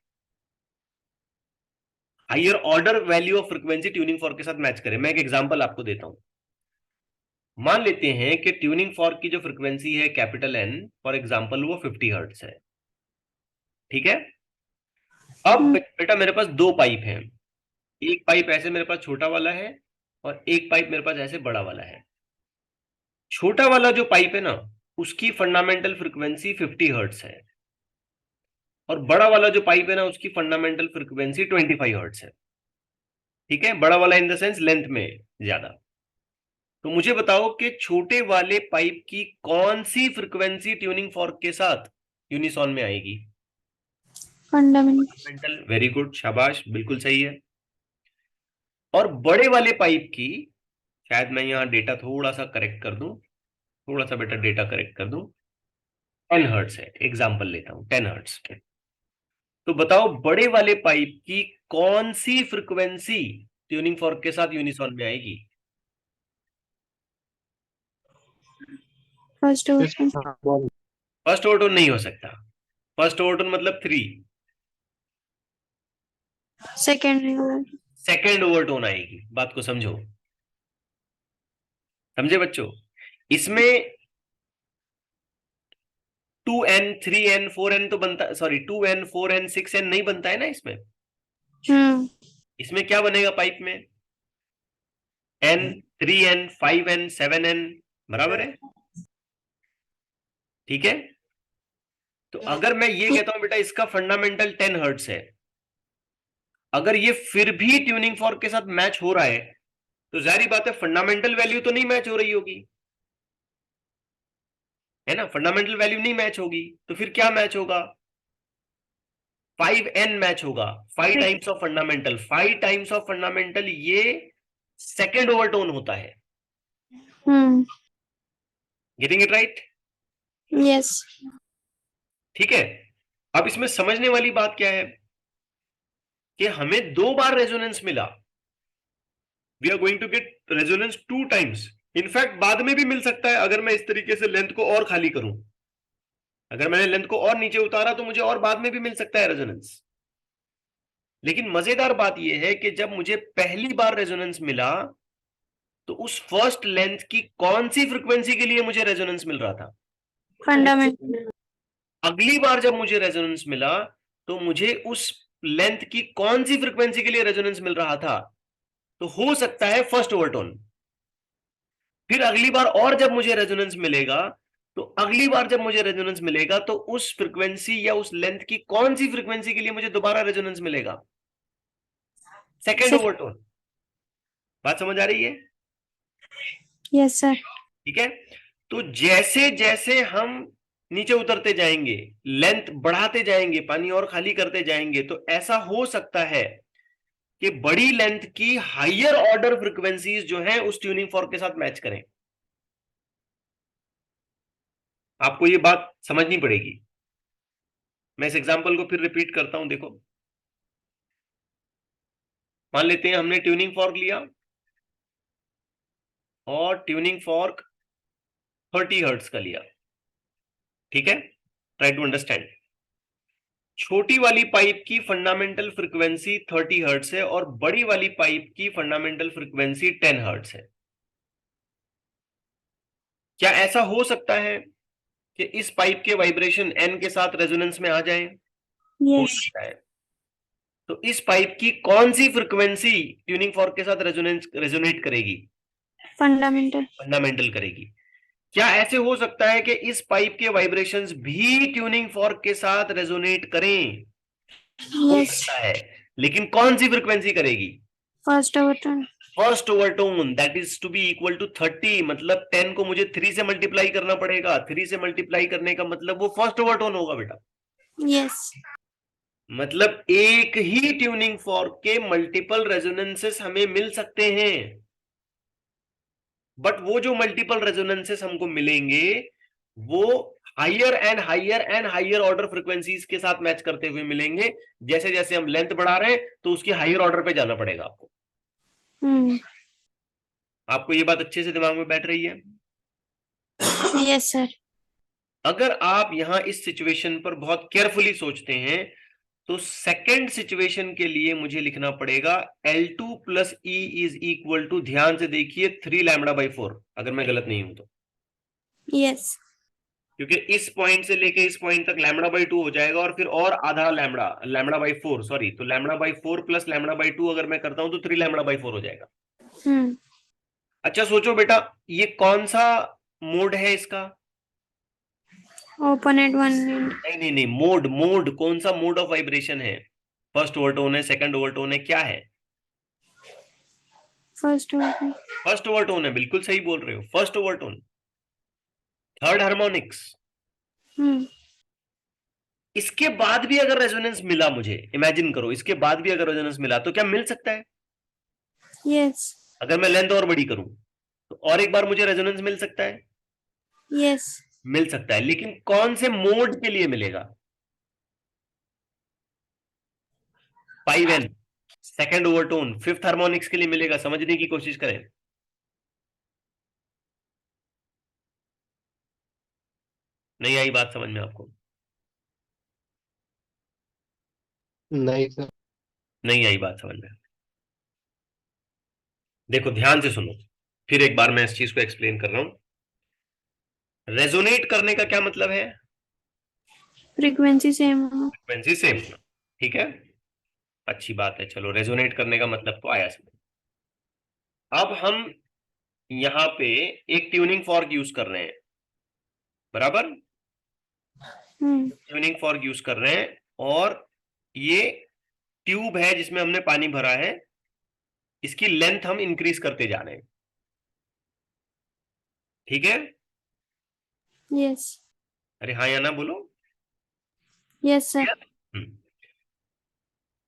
Speaker 1: higher order value of frequency tuning fork के साथ मैच करे। मैं एक एग्जांपल आपको देता हूं। मान लेते हैं कि ट्यूनिंग फॉर्क की जो फ्रीक्वेंसी है कैपिटल एन, फॉर एग्जांपल वो 50 हर्ट्ज है, ठीक है। अब बेटा मेरे पास दो पाइप हैं, एक पाइप ऐसे मेरे पास छोटा वाला है, और एक पाइप मेरे पास ऐसे बड़ा वाला है। छोटा वाला जो पाइप है ना, उसकी फंडामेंटल फ्रीक्वेंसी 50 हर्ट्ज है, और बड़ा वाला जो पाइप है ना, उसकी फंडामेंटल फ्रीक्वेंसी 25 हर्ट्ज है, ठीक है। बड़ा वाला इन द सेंस लेंथ में ज्यादा। तो मुझे बताओ कि छोटे वाले पाइप की कौन सी फ्रीक्वेंसी ट्यूनिंग फॉर्क के साथ यूनिसॉन में आएगी? फंडामेंटल। वेरी गुड, शाबाश, बिल्कुल सही है। और बड़े वाले पाइप की, शायद मैं यहां डेटा थोड़ा सा करेक्ट कर दूं, थोड़ा सा बेटा डेटा करेक्ट कर दूं, 10 हर्ट्ज है, एग्जांपल लेता हूं 10 हर्ट्ज। तो बताओ बड़े वाले पाइप की कौन सी फ्रीक्वेंसी ट्यूनिंग फॉर्क के साथ यूनिसॉन में आएगी?
Speaker 2: फर्स्ट
Speaker 1: फर्स्ट ओवरटोन नहीं हो सकता। फर्स्ट ओवरटोन मतलब 3, सेकेंड ओवरटोन आएगी। बात को समझो, समझे बच्चों? इसमें 2n 3n 4n तो बनता, सॉरी 2n 4n 6n नहीं बनता है ना इसमें। इसमें क्या बनेगा पाइप में? n 3n 5n 7n, बराबर है, ठीक है। तो अगर मैं ये कहता हूं बेटा इसका फंडामेंटल 10 हर्ट्ज है, अगर ये फिर भी ट्यूनिंग फॉर्क के साथ मैच हो रहा है, तो जाहिर बात है फंडामेंटल वैल्यू तो नहीं मैच हो रही होगी, है ना, फंडामेंटल वैल्यू नहीं मैच होगी, तो फिर क्या मैच होगा, 5n मैच होगा, 5 times of fundamental, 5 times of fundamental, ये सेकेंड ओवरटोन होता है। Getting it right?
Speaker 2: Yes.
Speaker 1: ठीक है। अब इसमें समझने वाली बात क्या है कि हमें 2 बार रेजोनेंस मिला, we are going to get resonance 2 times. In fact बाद में भी मिल सकता है, अगर मैं इस तरीके से लेंथ को और खाली करूं, अगर मैंने लेंथ को और नीचे उतारा तो मुझे और बाद में भी मिल सकता है रेजोनेंस। लेकिन मजेदार बात यह है कि जब मुझे पहली बार रेजोनेंस मिला तो उस फर्स्ट लेंथ की कौन सी फ्रीक्वेंसी के लिए मुझे रेजोनेंस मिल रहा था,
Speaker 2: Fundamental.
Speaker 1: अगली बार जब मुझे रेजोनेंस मिला तो मुझे उस लेंथ की कौन सी फ्रीक्वेंसी के लिए रेजोनेंस मिल रहा था, तो हो सकता है फर्स्ट ओवरटोन। फिर अगली बार और जब मुझे रेजोनेंस मिलेगा, तो अगली बार जब मुझे रेजोनेंस मिलेगा तो उस फ्रीक्वेंसी या उस लेंथ की कौन सी फ्रीक्वेंसी के लिए मुझे दोबारा रेजोनेंस मिलेगा, सेकेंड
Speaker 2: Sec-
Speaker 1: ओवरटोन। बात समझ आ रही है?
Speaker 2: Yes, sir.
Speaker 1: ठीक है। तो जैसे जैसे हम नीचे उतरते जाएंगे, लेंथ बढ़ाते जाएंगे, पानी और खाली करते जाएंगे, तो ऐसा हो सकता है कि बड़ी लेंथ की हायर ऑर्डर फ्रीक्वेंसीज जो है उस ट्यूनिंग फॉर्क के साथ मैच करें। आपको ये बात समझनी पड़ेगी। मैं इस एग्जांपल को फिर रिपीट करता हूं, देखो। मान लेते हैं हमने ट्यूनिंग फॉर्क लिया और ट्यूनिंग फॉर्क 30 हर्ट्ज का लिया, ठीक है। Try to understand. छोटी वाली पाइप की फंडामेंटल फ्रीक्वेंसी 30 हर्ट्ज है और बड़ी वाली पाइप की फंडामेंटल फ्रीक्वेंसी 10 हर्ट्ज है। क्या ऐसा हो सकता है कि इस पाइप के वाइब्रेशन एन के साथ रेजोनेंस में आ जाएं? हो
Speaker 2: Yes.
Speaker 1: सकता है। तो इस पाइप की कौन सी फ्रीक्वेंसी ट्यूनिंग फॉर्क के साथ रेजोनेट करेगी?
Speaker 2: Fundamental.
Speaker 1: फंडामेंटल करेगी। क्या ऐसे हो सकता है कि इस पाइप के वाइब्रेशंस भी ट्यूनिंग फॉर्क के साथ रेजोनेट करें? हो
Speaker 2: Yes.
Speaker 1: सकता है, लेकिन कौन सी फ्रीक्वेंसी करेगी?
Speaker 2: First overtone.
Speaker 1: First overtone, that is to be equal to 30, मतलब 10 को मुझे 3 से मल्टीप्लाई करना पड़ेगा। 3 से मल्टीप्लाई करने का मतलब वो फर्स्ट ओवरटोन होगा बेटा।
Speaker 2: Yes.
Speaker 1: मतलब एक ही ट्यूनिंग फॉर्क के मल्टीपल रेजोनेंसेस हमें मिल सकते हैं, बट वो जो मल्टीपल रेजोनेंसेस हमको मिलेंगे वो higher and higher and higher order frequencies के साथ मैच करते हुए मिलेंगे। जैसे जैसे हम लेंथ बढ़ा रहे हैं तो उसकी हायर ऑर्डर पे जाना पड़ेगा आपको। आपको ये बात अच्छे से दिमाग में बैठ रही है?
Speaker 2: Yes, sir.
Speaker 1: अगर आप यहां इस सिचुएशन पर बहुत केयरफुली सोचते हैं तो सेकेंड सिचुएशन के लिए मुझे लिखना पड़ेगा L2 plus E is equal to, ध्यान से देखिए, 3 लैम्बडा बाई 4, अगर मैं गलत नहीं हूं तो।
Speaker 2: Yes.
Speaker 1: क्योंकि इस पॉइंट से लेके इस पॉइंट तक लैम्बडा बाई 2 हो जाएगा और फिर और आधा लैम्बडा, लैम्बडा बाई 4 सॉरी, तो lambda by 4 plus lambda by 2 अगर मैं करता हूं तो 3 लैम्बडा बाई 4 हो जाएगा। अच्छा सोचो बेटा, ये कौन सा मोड है इसका?
Speaker 2: Open at one end.
Speaker 1: नहीं नहीं नहीं, मोड, मोड कौन सा मोड ऑफ वाइब्रेशन है? फर्स्ट ओवरटोन है, सेकंड ओवरटोन है, क्या है?
Speaker 2: First overtone.
Speaker 1: फर्स्ट ओवरटोन है, बिल्कुल सही बोल रहे हो, फर्स्ट ओवरटोन। Third harmonics. इसके बाद भी अगर रेजोनेंस मिला मुझे, इमेजिन करो, इसके बाद भी अगर रेजोनेंस मिला तो क्या मिल सकता है?
Speaker 2: Yes.
Speaker 1: अगर मैं लेंथ और बड़ी करूं तो और एक बार मुझे रेजोनेंस मिल सकता है?
Speaker 2: Yes.
Speaker 1: मिल सकता है, लेकिन कौन से मोड के लिए मिलेगा? 5n, second overtone, fifth harmonics के लिए मिलेगा। समझने की कोशिश करें। नहीं आई बात समझ में आपको?
Speaker 3: नहीं सर।
Speaker 1: नहीं आई बात समझ में? देखो ध्यान से सुनो, फिर एक बार मैं इस चीज को एक्सप्लेन कर रहा हूं। रेजोनेट करने का क्या मतलब है?
Speaker 2: Frequency same.
Speaker 1: फ्रीक्वेंसी सेम होना, ठीक है, अच्छी बात है। चलो, रेजोनेट करने का मतलब तो आया समझ। अब हम यहां पे एक ट्यूनिंग फॉर्क यूज कर रहे हैं, बराबर, ट्यूनिंग फॉर्क यूज कर रहे हैं, और ये ट्यूब है जिसमें हमने पानी भरा है, इसकी लेंथ हम इंक्रीज करते जा रहे हैं, ठीक है?
Speaker 2: Yes.
Speaker 1: अरे हाँ या ना बोलो।
Speaker 2: Yes, sir.
Speaker 1: हम्म।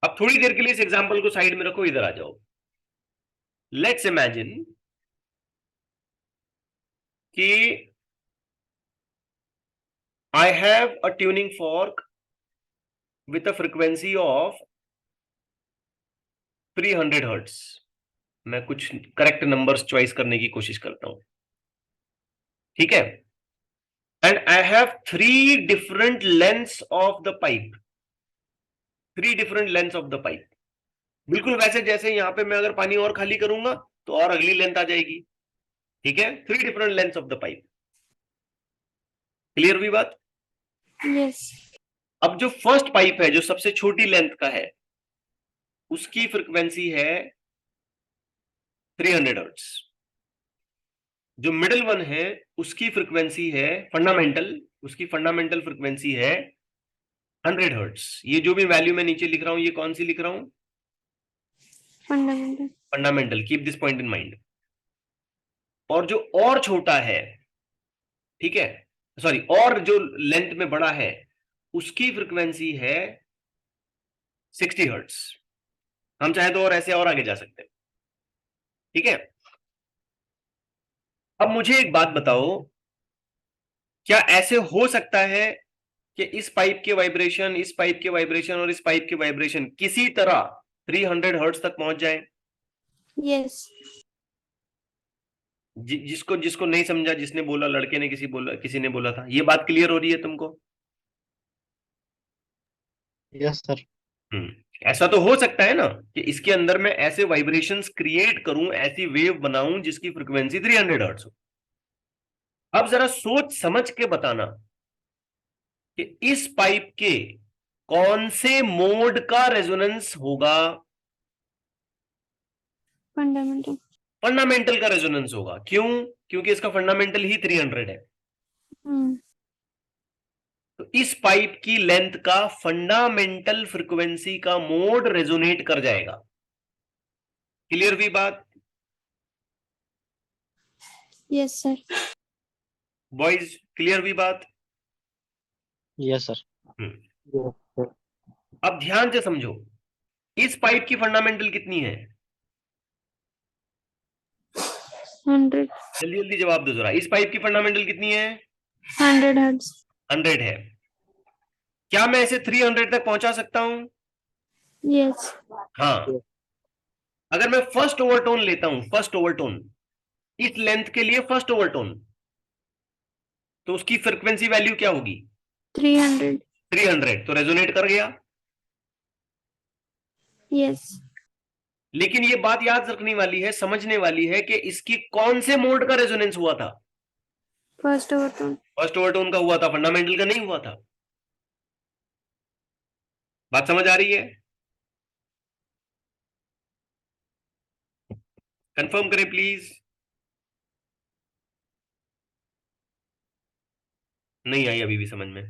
Speaker 1: अब थोड़ी देर के लिए इस एग्जांपल को साइड में रखो, इधर आ जाओ। लेट्स इमेजिन कि I have a tuning fork with a frequency of 300 hertz. मैं कुछ करेक्ट नंबर्स चॉइस करने की कोशिश करता हूं, ठीक है? And I have 3 different lengths of the pipe, 3 different lengths of the pipe. बिल्कुल वैसे जैसे यहां पे मैं अगर पानी और खाली करूंगा तो और अगली लेंथ आ जाएगी, ठीक है? 3 different lengths of the pipe. Clear हुई बात?
Speaker 2: Yes.
Speaker 1: अब जो फर्स्ट पाइप है, जो सबसे छोटी लेंथ का है, उसकी फ्रीक्वेंसी है 300 हर्ट्ज। जो मिडिल वन है उसकी फ्रीक्वेंसी है फंडामेंटल, उसकी फंडामेंटल फ्रीक्वेंसी है 100 हर्ट्ज। ये जो भी वैल्यू मैं नीचे लिख रहा हूं, ये कौन सी लिख रहा हूं?
Speaker 2: Fundamental.
Speaker 1: Fundamental. Keep this point in mind. और जो और छोटा है, ठीक है, सॉरी, और जो लेंथ में बड़ा है, उसकी फ्रीक्वेंसी है 60 हर्ट्ज। हम चाहे तो और ऐसे और आगे जा सकते हैं, ठीक है? अब मुझे एक बात बताओ, क्या ऐसे हो सकता है कि इस पाइप के वाइब्रेशन, इस पाइप के वाइब्रेशन और इस पाइप के वाइब्रेशन किसी तरह 300 हर्ट्ज तक पहुंच जाए?
Speaker 2: Yes.
Speaker 1: जिसको जिसको नहीं समझा, जिसने बोला, लड़के ने किसी ने बोला था, ये बात क्लियर हो रही है तुमको?
Speaker 3: Yes, sir.
Speaker 1: ऐसा तो हो सकता है ना कि इसके अंदर मैं ऐसे वाइब्रेशंस क्रिएट करूं, ऐसी वेव बनाऊं जिसकी फ्रीक्वेंसी 300 हर्ट्ज हो। अब जरा सोच समझ के बताना कि इस पाइप के कौन से मोड का रेजोनेंस होगा?
Speaker 2: Fundamental.
Speaker 1: फंडामेंटल का रेजोनेंस होगा। क्यों? क्योंकि इसका फंडामेंटल ही 300 है।
Speaker 2: Hmm.
Speaker 1: तो इस पाइप की लेंथ का फंडामेंटल फ्रीक्वेंसी का मोड रेजोनेट कर जाएगा। क्लियर हुई बात?
Speaker 2: Yes, sir.
Speaker 1: बॉयज, क्लियर हुई बात?
Speaker 3: Yes, sir.
Speaker 1: हम्म।
Speaker 3: Yes, sir.
Speaker 1: अब ध्यान से समझो, इस पाइप की फंडामेंटल कितनी है?
Speaker 2: 100.
Speaker 1: जल्दी जल्दी जवाब दो जरा। इस पाइप की फंडामेंटल कितनी है?
Speaker 2: 100 hertz.
Speaker 1: 100 है। क्या मैं इसे 300 तक पहुंचा सकता हूं?
Speaker 2: Yes.
Speaker 1: हाँ। अगर मैं फर्स्ट ओवरटोन लेता हूं, फर्स्ट ओवरटोन, इस लेंथ के लिए फर्स्ट ओवरटोन, तो उसकी फ्रीक्वेंसी वैल्यू क्या होगी?
Speaker 2: 300.
Speaker 1: 300। तो रेजोनेट कर गया।
Speaker 2: Yes.
Speaker 1: लेकिन ये बात याद रखने वाली है, समझने वाली है कि इसकी कौन से मोड का रेजोनेंस हुआ था?
Speaker 2: First overtone.
Speaker 1: फर्स्ट ओवरटोन का हुआ था, फंडामेंटल का नहीं हुआ था। बात समझ आ रही है? कंफर्म करें प्लीज। नहीं आई अभी भी समझ में?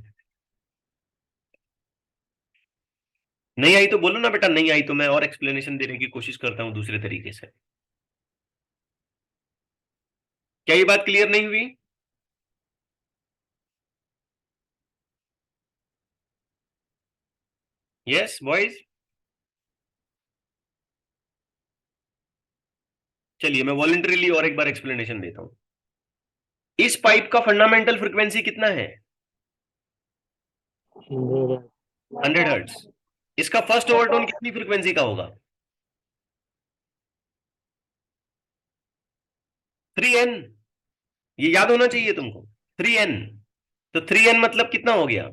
Speaker 1: नहीं आई तो बोलो ना बेटा, नहीं आई तो मैं और एक्सप्लेनेशन देने की कोशिश करता हूं दूसरे तरीके से। क्या ये बात क्लियर नहीं हुई? Yes boys? चलिए मैं वॉलंटरीली और एक बार एक्सप्लेनेशन देता हूं। इस पाइप का फंडामेंटल फ्रीक्वेंसी कितना है? 100 हर्ट्ज। इसका फर्स्ट ओवरटोन कितनी फ्रीक्वेंसी का होगा? 3n। ये याद होना चाहिए तुमको, 3n। तो 3n मतलब कितना हो गया?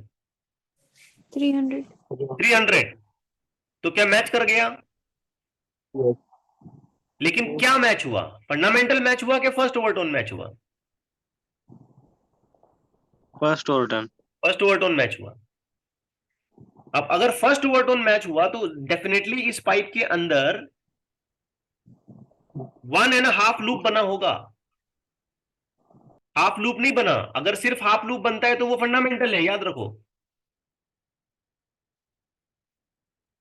Speaker 2: 300.
Speaker 1: 300। तो क्या मैच कर गया?
Speaker 3: Yes.
Speaker 1: लेकिन क्या मैच हुआ? फंडामेंटल मैच हुआ कि फर्स्ट ओवरटोन मैच हुआ?
Speaker 3: First overtone.
Speaker 1: First overtone match हुआ। अब अगर फर्स्ट ओवरटोन मैच हुआ तो डेफिनेटली इस पाइप के अंदर 1.5 लूप बना होगा। हाफ लूप नहीं बना। अगर सिर्फ हाफ लूप बनता है तो वो फंडामेंटल है, याद रखो,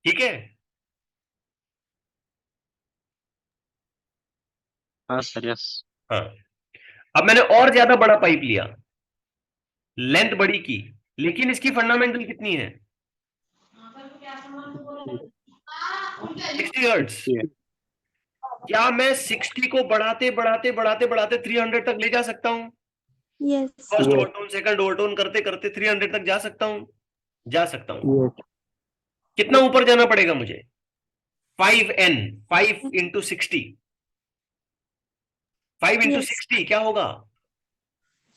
Speaker 1: ठीक है?
Speaker 3: हाँ सर, यस।
Speaker 1: हाँ, अब मैंने और ज्यादा बड़ा पाइप लिया, लेंथ बड़ी की, लेकिन इसकी फंडामेंटल कितनी है? 60 हर्ट्ज। क्या मैं 60 को बढ़ाते बढ़ाते बढ़ाते बढ़ाते 300 तक ले जा सकता हूं?
Speaker 2: Yes.
Speaker 1: First
Speaker 3: Yes.
Speaker 1: Overtone, second overtone करते करते 300 तक जा सकता हूं? जा सकता हूं।
Speaker 3: Yes.
Speaker 1: कितना ऊपर जाना पड़ेगा मुझे? 5n, 5 into 60, 5 into
Speaker 2: Yes.
Speaker 1: 60 क्या होगा?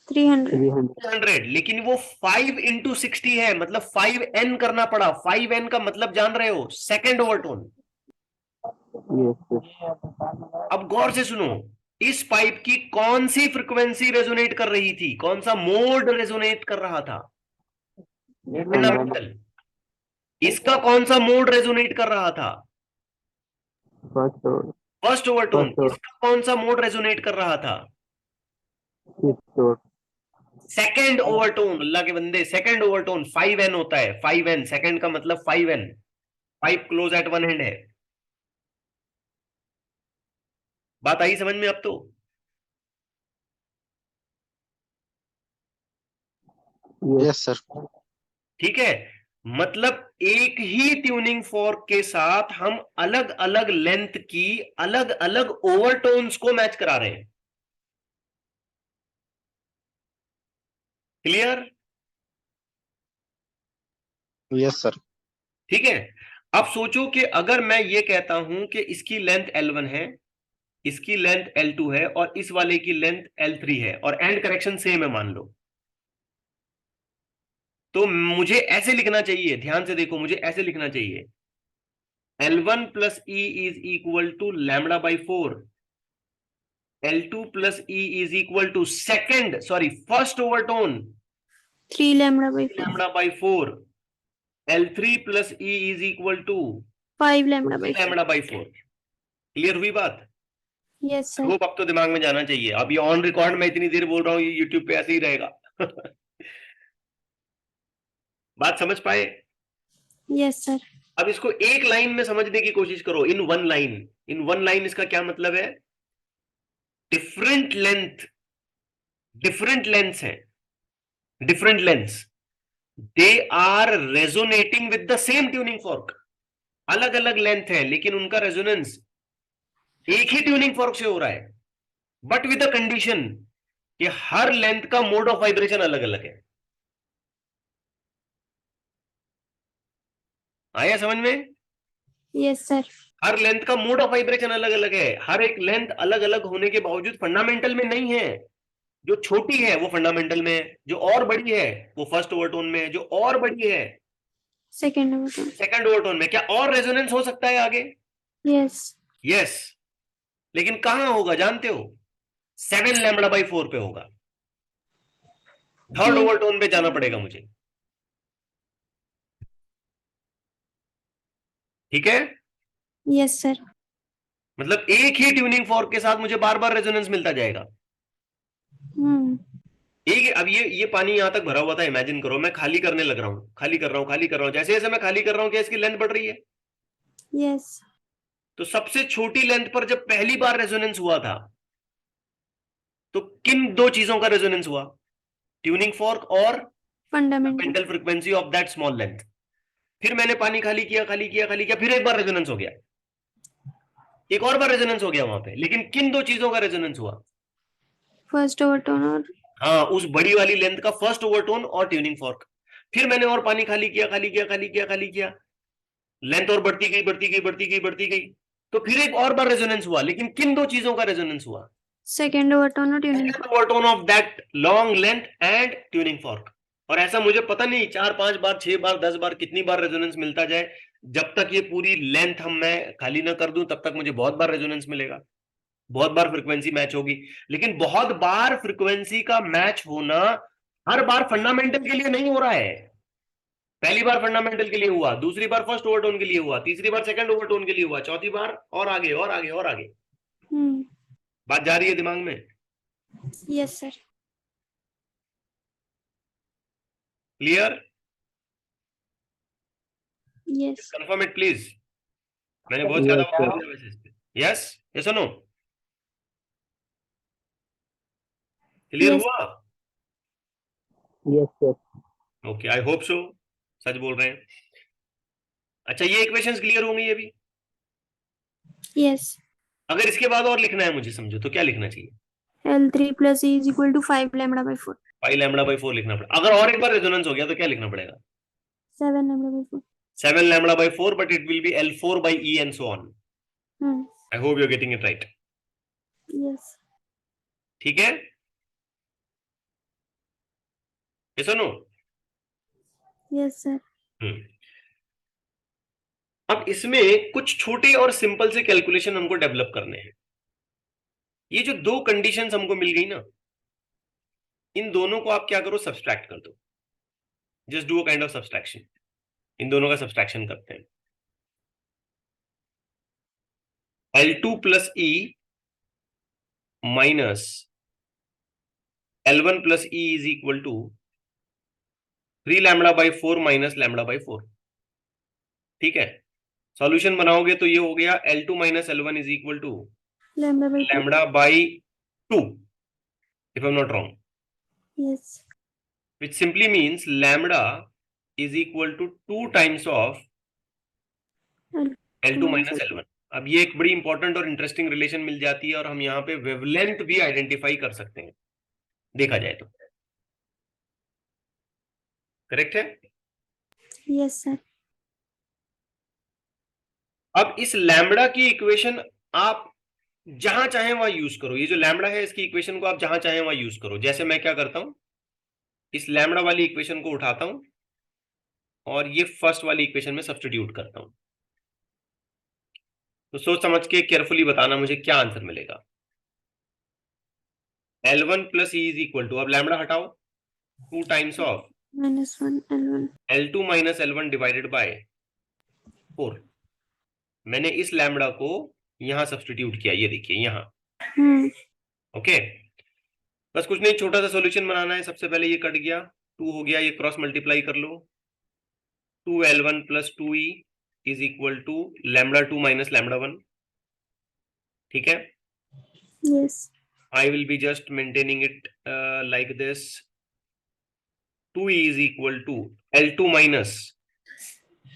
Speaker 2: 300.
Speaker 1: 300। लेकिन वो 5 इंटू 60 है, मतलब 5n करना पड़ा। 5n का मतलब जान रहे हो? Second overtone. अब गौर से सुनो, इस पाइप की कौन सी फ्रीक्वेंसी रेजोनेट कर रही थी? कौन सा मोड रेजोनेट कर रहा था? फंडामेंटल। इसका कौन सा मोड रेजोनेट कर रहा था? First overtone. इसका कौन सा मोड रेजोनेट कर रहा था? Second overtone. अल्लाह के बंदे, सेकंड ओवरटोन 5n होता है। 5n, सेकंड का मतलब 5n। Pipe close eight one hand है। बात आई समझ में अब तो?
Speaker 3: Yes sir.
Speaker 1: ठीक है, मतलब एक ही ट्यूनिंग फोर्क के साथ हम अलग अलग लेंथ की अलग अलग ओवरटोन्स को मैच करा रहे हैं। क्लियर?
Speaker 3: Yes sir.
Speaker 1: ठीक है, अब सोचो कि अगर मैं ये कहता हूं कि इसकी लेंथ L1 है, इसकी लेंथ L2 है और इस वाले की लेंथ L3 है और एंड करेक्शन सेम है मान लो, तो मुझे ऐसे लिखना चाहिए, ध्यान से देखो, मुझे ऐसे लिखना चाहिए, L1 plus E is equal to lambda by 4, L2 plus E is equal to first overtone
Speaker 2: 3 lambda by 4.
Speaker 1: Lambda by 4, L3 plus E is equal to
Speaker 2: 5 lambda by 4.
Speaker 1: Lambda by 4। Clear हुई बात?
Speaker 2: Yes, sir.
Speaker 1: Hope अब तो दिमाग में जाना चाहिए। अब ये ऑन रिकॉर्ड मैं इतनी देर बोल रहा हूँ, ये यूट्यूब पे ऐसे ही रहेगा। बात समझ पाए?
Speaker 2: Yes, sir.
Speaker 1: अब इसको एक लाइन में समझने की कोशिश करो, in one line. In one line इसका क्या मतलब है? डिफरेंट लेंथ, डिफरेंट लेंथ्स है, different lengths, they are resonating with the same tuning fork. अलग अलग लेंथ है लेकिन उनका रेजोनेंस एक ही ट्यूनिंग फॉर्क से हो रहा है, बट विद द कंडीशन कि हर लेंथ का मोड ऑफ वाइब्रेशन अलग अलग है। आया समझ में?
Speaker 2: Yes, sir.
Speaker 1: हर लेंथ का मोड ऑफ वाइब्रेशन अलग अलग है। हर एक लेंथ अलग अलग होने के बावजूद फंडामेंटल में नहीं है। जो छोटी है वो फंडामेंटल में है, जो और बड़ी है वो फर्स्ट ओवरटोन में है, जो और बड़ी है
Speaker 2: Second overtone.
Speaker 1: सेकंड ओवरटोन में। क्या और रेजोनेंस हो सकता है आगे?
Speaker 2: Yes.
Speaker 1: यस, लेकिन कहां होगा जानते हो? 7 लैम्बडा बाई 4 पे होगा। Third
Speaker 2: Yes.
Speaker 1: ओवरटोन पे जाना पड़ेगा मुझे। ठीक है,
Speaker 2: Yes, sir.
Speaker 1: मतलब एक ही ट्यूनिंग फॉर्क के साथ मुझे बार बार रेजोनेंस मिलता जाएगा।
Speaker 2: Hmm.
Speaker 1: एक, अब ये पानी यहां तक भरा हुआ था, इमेजिन करो मैं खाली करने लग रहा हूं, खाली कर रहा हूं, खाली कर रहा हूं। जैसे जैसे मैं खाली कर रहा हूं क्या इसकी लेंथ बढ़ रही है?
Speaker 2: Yes.
Speaker 1: तो सबसे छोटी लेंथ पर जब पहली बार रेजोनेंस हुआ था तो किन दो चीजों का रेजोनेंस हुआ? ट्यूनिंग फॉर्क और
Speaker 2: Fundamental.
Speaker 1: Mental frequency of that small length. फिर मैंने पानी खाली किया, खाली किया, खाली किया, फिर एक बार रेजोनेंस हो गया, एक और बार रेजोनेंस हो गया वहां पे, लेकिन किन दो चीजों का रेजोनेंस हुआ?
Speaker 2: First overtone or
Speaker 1: हाँ, उस बड़ी वाली लेंथ का फर्स्ट ओवरटोन और ट्यूनिंग फॉर्क। फिर मैंने और पानी खाली किया, खाली किया, खाली किया, खाली किया, लेंथ और बढ़ती गई, बढ़ती गई, बढ़ती गई, बढ़ती गई, तो फिर एक और बार रेजोनेंस हुआ, लेकिन किन दो चीजों का रेजोनेंस हुआ?
Speaker 2: second overtone or tuning
Speaker 1: second overtone of that long length and tuning fork. और ऐसा मुझे पता नहीं 4-5 बार, 6 बार, 10 बार, कितनी बार रेजोनेंस मिलता जाए, जब तक ये पूरी लेंथ मैं खाली ना कर दूं तब तक मुझे बहुत बार रेजोनेंस मिलेगा, बहुत बार फ्रीक्वेंसी मैच होगी। लेकिन बहुत बार फ्रीक्वेंसी का मैच होना हर बार फंडामेंटल के लिए नहीं हो रहा है। पहली बार फंडामेंटल के लिए हुआ, दूसरी बार फर्स्ट ओवरटोन के लिए हुआ, तीसरी बार सेकंड ओवरटोन के लिए हुआ, चौथी बार और आगे और आगे और आगे।
Speaker 2: Hmm.
Speaker 1: बात जा रही है दिमाग में?
Speaker 2: Yes, sir.
Speaker 1: Clear?
Speaker 2: Yes.
Speaker 1: Confirm it please. मैंने बहुत ज्यादा
Speaker 3: Yes,
Speaker 1: बात
Speaker 3: sir.
Speaker 1: कर दिया वैसे इस पे। यस, यस और नो? Clear
Speaker 2: Yes.
Speaker 1: हुआ?
Speaker 3: Yes, sir.
Speaker 1: Okay, I hope so, सच बोल रहे हैं। अच्छा, ये इक्वेशंस क्लियर होंगी अभी?
Speaker 2: Yes.
Speaker 1: अगर इसके बाद और लिखना है मुझे, समझो, तो क्या लिखना चाहिए?
Speaker 2: L3 plus E is equal to 5 lambda by 4.
Speaker 1: Pi lambda by 4 लिखना पड़ेगा। अगर और एक बार रेजोनेंस हो गया तो क्या लिखना पड़ेगा?
Speaker 2: 7 lambda by 4.
Speaker 1: 7 lambda by 4, but it will be L4 by E and so on.
Speaker 2: Hmm.
Speaker 1: I hope you're getting it right.
Speaker 2: Yes.
Speaker 1: ठीक है? Yes or no?
Speaker 2: Yes, sir.
Speaker 1: अब इसमें कुछ छोटे और सिंपल से कैलकुलेशन हमको डेवलप करने हैं। ये जो दो कंडीशंस हमको मिल गई ना, इन दोनों को आप क्या करो, सब्सट्रैक्ट कर दो। Just do a kind of subtraction. इन दोनों का सब्सट्रैक्शन करते हैं। L2 plus E minus L1 plus E is equal to 3 lambda by 4 minus lambda by 4। ठीक है, सॉल्यूशन बनाओगे तो ये हो गया L2 minus L1 is equal to
Speaker 2: Lambda by 2.
Speaker 1: Lambda by 2, if I'm not wrong,
Speaker 2: Yes.
Speaker 1: which simply means lambda is equal to 2 times of L2 minus L1। अब ये एक बड़ी इंपॉर्टेंट और इंटरेस्टिंग रिलेशन मिल जाती है और हम यहाँ पे वेवलेंथ भी आइडेंटिफाई कर सकते हैं, देखा जाए तो। करेक्ट है?
Speaker 2: Yes, sir.
Speaker 1: अब इस लैम्बडा की इक्वेशन आप जहां चाहें वहां यूज करो। ये जो लैम्बडा है इसकी इक्वेशन को आप जहां चाहें वहां यूज करो। जैसे मैं क्या करता हूं, इस लैम्बडा वाली इक्वेशन को उठाता हूं और ये फर्स्ट वाली इक्वेशन में सब्स्टिट्यूट करता हूं। तो सोच समझ के केयरफुली बताना मुझे क्या आंसर मिलेगा। L1 plus E is equal to, अब लैम्बडा हटाओ, 2 times of
Speaker 2: Minus 1 L1.
Speaker 1: L2 minus L1 divided by 4। मैंने इस लैम्बडा को यहां सब्स्टिट्यूट किया, ये देखिए यहां।
Speaker 2: Hmm.
Speaker 1: ओके, बस कुछ नहीं, छोटा सा सॉल्यूशन बनाना है। सबसे पहले ये कट गया, 2 हो गया, ये क्रॉस मल्टीप्लाई कर लो। 2L1 plus 2E is equal to lambda 2 minus lambda 1। ठीक है,
Speaker 2: Yes.
Speaker 1: I will be just maintaining it like this. 2E is equal to L2 minus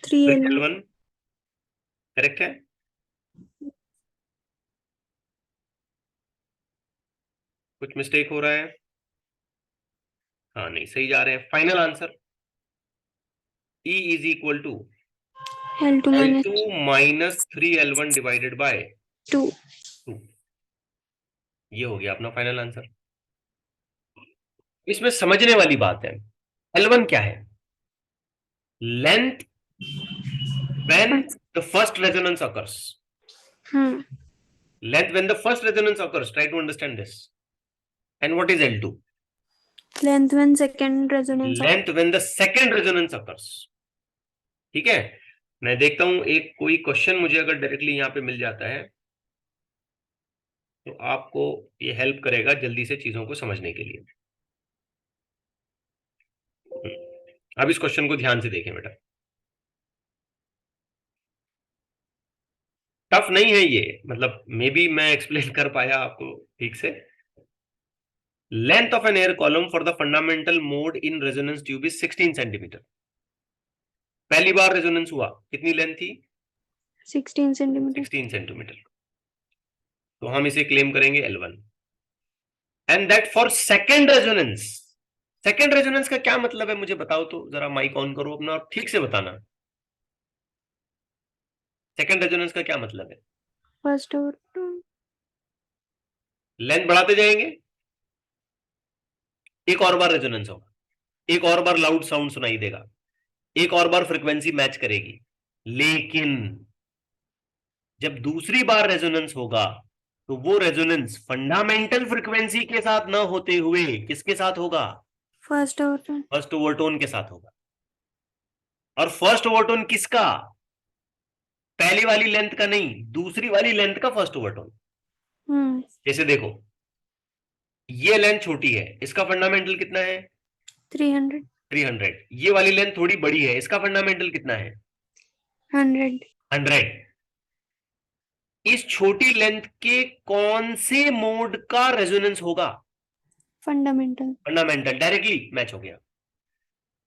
Speaker 2: 3L1.
Speaker 1: L1। Correct है? कुछ मिस्टेक हो रहा है? हाँ, नहीं, सही जा रहे हैं। Final answer E is equal to
Speaker 2: L2 minus
Speaker 1: L2 minus 3L1 divided by
Speaker 2: 2.
Speaker 1: 2। ये हो गया अपना फाइनल आंसर। इसमें समझने वाली बात है, L1 क्या है? Length when the first resonance occurs.
Speaker 2: Hmm.
Speaker 1: Length when the first resonance occurs. Try to understand this. And what is L2?
Speaker 2: Length when second resonance.
Speaker 1: Length when the second resonance occurs. ठीक है, मैं देखता हूं एक कोई question मुझे अगर directly यहां पे मिल जाता है तो आपको ये हेल्प करेगा जल्दी से चीजों को समझने के लिए। अब इस क्वेश्चन को ध्यान से देखें बेटा, टफ नहीं है ये, मतलब मे बी मैं एक्सप्लेन कर पाया आपको ठीक से। Length of an air column for the fundamental mode in resonance tube is 16 centimetre. पहली बार रेजोनेंस हुआ, कितनी लेंथ थी?
Speaker 2: 16 centimeter.
Speaker 1: 16 सेंटीमीटर। तो हम इसे क्लेम करेंगे L1। And that for second resonance. Second resonance का क्या मतलब है मुझे बताओ तो, जरा माइक ऑन करो अपना और ठीक से बताना। सेकेंड रेजोनेंस का क्या मतलब है?
Speaker 2: First or two.
Speaker 1: लेंथ बढ़ाते जाएंगे, एक और बार रेजोनेंस होगा, एक और बार लाउड साउंड सुनाई देगा, एक और बार फ्रीक्वेंसी मैच करेगी। लेकिन जब दूसरी बार रेजोनेंस होगा तो वो रेजोनेंस फंडामेंटल फ्रीक्वेंसी के साथ ना होते हुए किसके साथ होगा?
Speaker 2: First overtone.
Speaker 1: फर्स्ट ओवरटोन के साथ होगा। और फर्स्ट ओवरटोन किसका? पहली वाली लेंथ का नहीं, दूसरी वाली लेंथ का फर्स्ट ओवरटोन।
Speaker 2: Hmm.
Speaker 1: जैसे देखो, ये लेंथ छोटी है, इसका फंडामेंटल कितना है?
Speaker 2: 300.
Speaker 1: 300। ये वाली लेंथ थोड़ी बड़ी है, इसका फंडामेंटल कितना है?
Speaker 2: 100.
Speaker 1: 100। इस छोटी लेंथ के कौन से मोड का रेजोनेंस होगा?
Speaker 2: फंडामेंटल।
Speaker 1: फंडामेंटल डायरेक्टली मैच हो गया।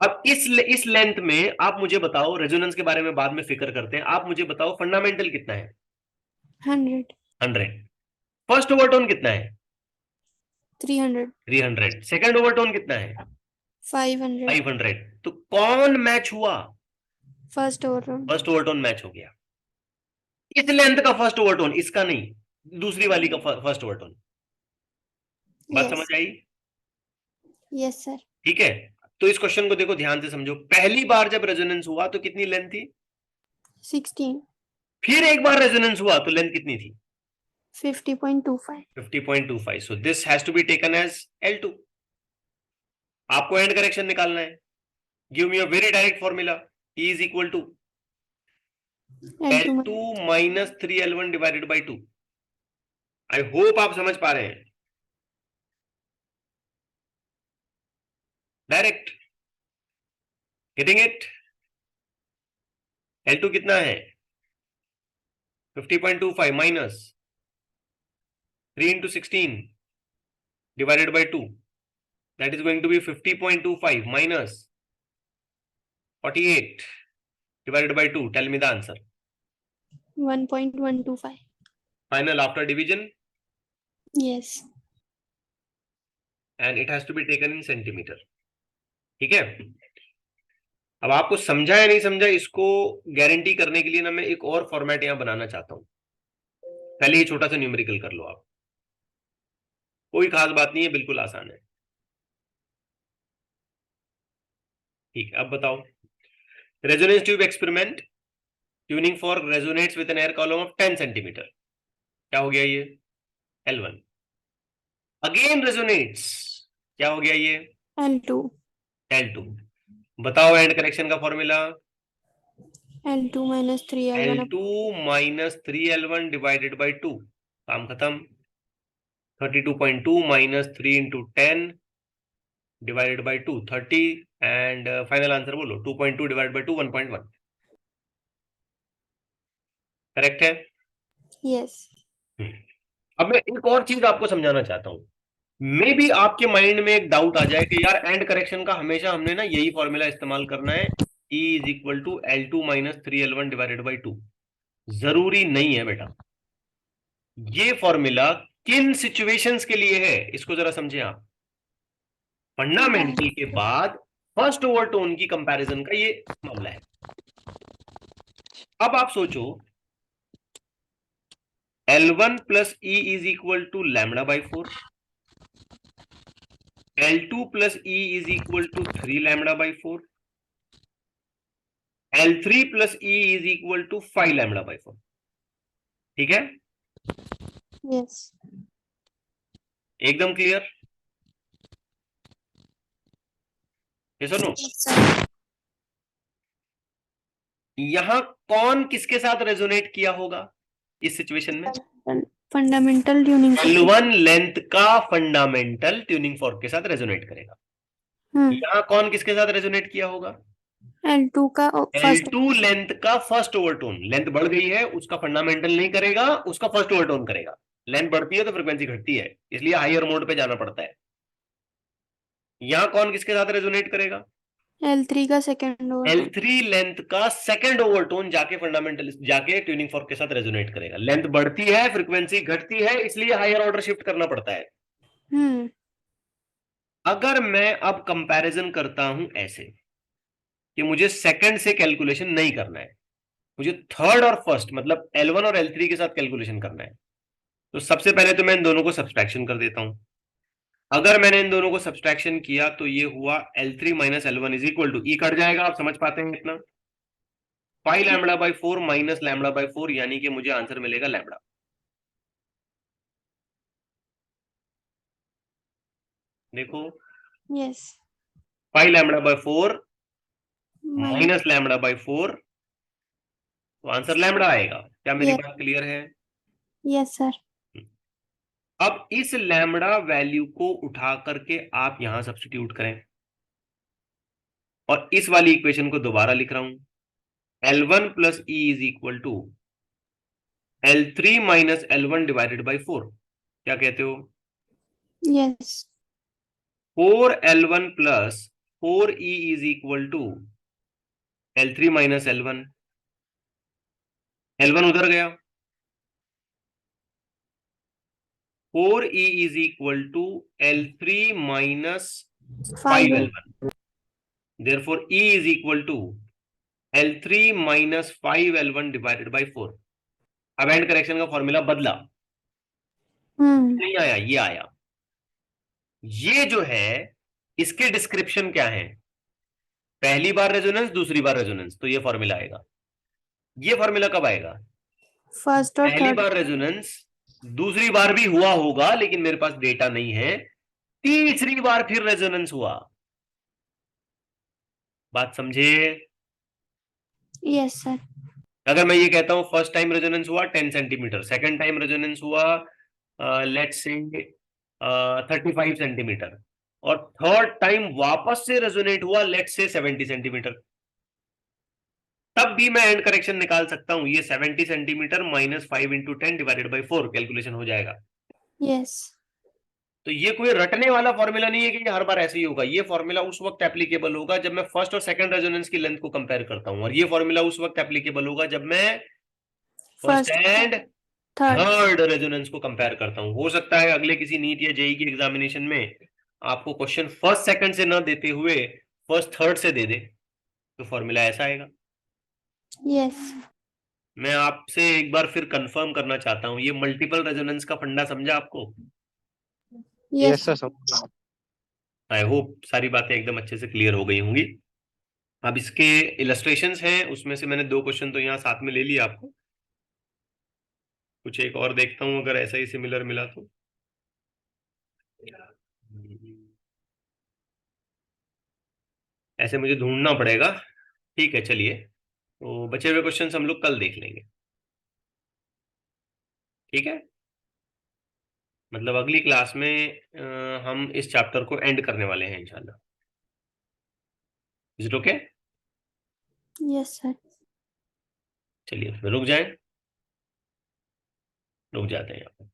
Speaker 1: अब इस लेंथ में आप मुझे बताओ, रेजोनेंस के बारे में बाद में फिक्र करते हैं, आप मुझे बताओ फंडामेंटल कितना है?
Speaker 2: 100।
Speaker 1: 100। फर्स्ट ओवरटोन कितना है?
Speaker 2: 300।
Speaker 1: 300। सेकंड ओवरटोन कितना है?
Speaker 2: 500।
Speaker 1: 500। तो कौन मैच हुआ?
Speaker 2: First overtone.
Speaker 1: First overtone match हो गया। इस लेंथ का फर्स्ट ओवरटोन, इसका नहीं, दूसरी वाली का फर्स्ट ओवरटोन। बात समझ आई?
Speaker 2: Yes sir.
Speaker 1: ठीक है, तो इस क्वेश्चन को देखो ध्यान से समझो। पहली बार जब रेजोनेंस हुआ तो कितनी लेंथ थी?
Speaker 2: 16।
Speaker 1: फिर एक बार रेजोनेंस हुआ तो लेंथ कितनी थी?
Speaker 2: 50.25।
Speaker 1: 50.25। So this has to be taken as L2। आपको एंड करेक्शन निकालना है। Give me a very direct formula. E is equal to L2 minus 3L1 divided by 2। I hope आप समझ पा रहे हैं। Direct getting it. L2 कितना है? 50.25 minus 3 into 16 divided by 2, that is going to be 50.25 minus 48 divided by 2. Tell me the answer.
Speaker 2: 1.125.
Speaker 1: Final after division,
Speaker 2: Yes.
Speaker 1: and it has to be taken in centimeter. ठीक है, अब आपको समझा या नहीं समझा, इसको गारंटी करने के लिए ना मैं एक और फॉर्मेट यहां बनाना चाहता हूं। पहले ये छोटा सा न्यूमेरिकल कर लो आप, कोई खास बात नहीं है, बिल्कुल आसान है। ठीक है, अब बताओ। Resonance tube experiment, tuning for resonates with an air column of 10 centimetre. क्या हो गया ये? L1। अगेन रेजोनेट्स, क्या हो गया ये?
Speaker 2: L2।
Speaker 1: L2। बताओ एंड करेक्शन का formula.
Speaker 2: L2 minus 3L1
Speaker 1: L2 minus 3L1 divided by 2। काम खत्म। 32.2 minus 3 into 10 divided by 2, 30। And final answer बोलो। 2.2 डिवाइड बाई 2, 1.1। करेक्ट है?
Speaker 2: Yes।
Speaker 1: अब मैं एक और चीज आपको समझाना चाहता हूं। मे बी आपके माइंड में एक डाउट आ जाए कि यार एंड करेक्शन का हमेशा हमने ना यही फॉर्मूला इस्तेमाल करना है, E is equal to L2 minus 3L1 divided by 2। जरूरी नहीं है बेटा। ये फॉर्मूला किन सिचुएशंस के लिए है, इसको जरा समझे आप। फंडामेंटल के बाद फर्स्ट ओवरटोन की कंपैरिजन का ये मामला है। अब आप सोचो, L1 plus E is equal to lambda by 4, L2 plus E is equal to 3 lambda by 4, L3 plus E is equal to 5 lambda by 4। ठीक है?
Speaker 2: Yes।
Speaker 1: एकदम क्लियर? यस और नो?
Speaker 2: Yes sir।
Speaker 1: यहां कौन किसके साथ रेजोनेट किया होगा इस सिचुएशन में?
Speaker 2: Fundamental tuning.
Speaker 1: L1 लेंथ का फंडामेंटल ट्यूनिंग फॉर्क के साथ रेजोनेट करेगा। यहां कौन किसके साथ रेजोनेट किया होगा?
Speaker 2: L2 का फर्स्ट।
Speaker 1: L2 लेंथ का फर्स्ट ओवरटोन। लेंथ बढ़ गई है, उसका फंडामेंटल नहीं करेगा, उसका फर्स्ट ओवरटोन करेगा। लेंथ बढ़ती है तो फ्रीक्वेंसी घटती है, इसलिए हायर मोड पे जाना पड़ता है। यहां कौन किसके साथ रेजोनेट करेगा?
Speaker 2: L3 का सेकंड ओवरटोन।
Speaker 1: L3 लेंथ का सेकंड ओवरटोन जाके फंडामेंटल जाके ट्यूनिंग फॉर्क के साथ रेजोनेट करेगा। लेंथ बढ़ती है, फ्रीक्वेंसी घटती है, इसलिए हायर ऑर्डर शिफ्ट करना पड़ता है। अगर मैं अब कंपैरिजन करता हूं ऐसे कि मुझे सेकंड से कैलकुलेशन नहीं करना है, मुझे थर्ड और फर्स्ट मतलब L1 और L3 के साथ कैलकुलेशन करना है, तो सबसे पहले तो मैं इन दोनों को सब्सट्रैक्शन कर देता हूं। अगर मैंने इन दोनों को सब्सट्रैक्शन किया तो ये हुआ L3 minus L1 is equal to, E कट जाएगा, आप समझ पाते हैं इतना, 5 lambda by 4 minus lambda by 4, यानी कि मुझे आंसर मिलेगा लैम्बडा। देखो,
Speaker 2: yes.
Speaker 1: 5 lambda by 4 minus lambda by 4, तो आंसर लैम्बडा आएगा। क्या मेरी बात क्लियर है?
Speaker 2: Yes sir.
Speaker 1: अब इस लैम्बडा वैल्यू को उठा करके आप यहां सब्स्टिट्यूट करें, और इस वाली इक्वेशन को दोबारा लिख रहा हूं। L1 plus E is equal to L3 minus L1 divided by 4। क्या कहते हो?
Speaker 2: Yes.
Speaker 1: 4L1 plus 4E is equal to L3 minus L1। L1 उधर गया, 4E is equal to L3 minus 5L1। Therefore E is equal to L3 minus 5L1 divided by 4। अब and correction का formula बदला, नहीं आया, ये आया। ये जो है इसके डिस्क्रिप्शन क्या है, पहली बार रेजोनेंस, दूसरी बार रेजोनेंस, तो ये फॉर्मूला आएगा। ये फॉर्मूला कब आएगा?
Speaker 2: फर्स्ट और
Speaker 1: पहली
Speaker 2: थर्ड।
Speaker 1: बार रेजोनेंस, दूसरी बार भी हुआ होगा लेकिन मेरे पास डेटा नहीं है, तीसरी बार फिर रेजोनेंस हुआ। बात समझे?
Speaker 2: Yes sir.
Speaker 1: अगर मैं ये कहता हूं फर्स्ट टाइम रेजोनेंस हुआ 10 सेंटीमीटर, सेकेंड टाइम रेजोनेंस हुआ लेट्स से 35 सेंटीमीटर, और थर्ड टाइम वापस से रेजोनेट हुआ लेट्स से 70 सेंटीमीटर, तब भी मैं एंड करेक्शन निकाल सकता हूं। ये 70 centimetre minus 5 into 10 divided by 4 calculation हो जाएगा।
Speaker 2: यस।
Speaker 1: तो ये कोई रटने वाला फॉर्मूला नहीं है कि ये हर बार ऐसे ही होगा। ये फॉर्मूला उस वक्त एप्लीकेबल होगा जब मैं फर्स्ट और सेकंड रेजोनेंस की लेंथ को कंपेयर करता हूं, और ये फॉर्मूला उस वक्त एप्लीकेबल होगा जब मैं फर्स्ट एंड थर्ड रेजोनेंस को कंपेयर करता हूं। हो सकता है अगले किसी नीट या जेई की एग्जामिनेशन में आपको क्वेश्चन फर्स्ट सेकंड से ना देते हुए फर्स्ट थर्ड से दे दे, तो फॉर्मूला ऐसा आएगा।
Speaker 2: यस।
Speaker 1: मैं आपसे एक बार फिर कंफर्म करना चाहता हूं, ये मल्टीपल रेजोनेंस का फंडा समझा आपको?
Speaker 3: Yes
Speaker 2: yes.
Speaker 3: Sir.
Speaker 1: I hope सारी बातें एकदम अच्छे से क्लियर हो गई होंगी। अब इसके इलस्ट्रेशंस हैं, उसमें से मैंने 2 क्वेश्चन तो यहाँ साथ में ले लिया आपको, कुछ एक और देखता हूं अगर ऐसा ही सिमिलर मिला तो। ऐसे मुझे ढूंढना पड़ेगा, ठीक है चलिए, तो बचे हुए क्वेश्चंस हम लोग कल देख लेंगे, ठीक है? मतलब अगली क्लास में हम इस चैप्टर को एंड करने वाले हैं इंशाल्लाह। Is it okay?
Speaker 2: Yes sir.
Speaker 1: चलिए रुक जाते हैं यहाँ पर।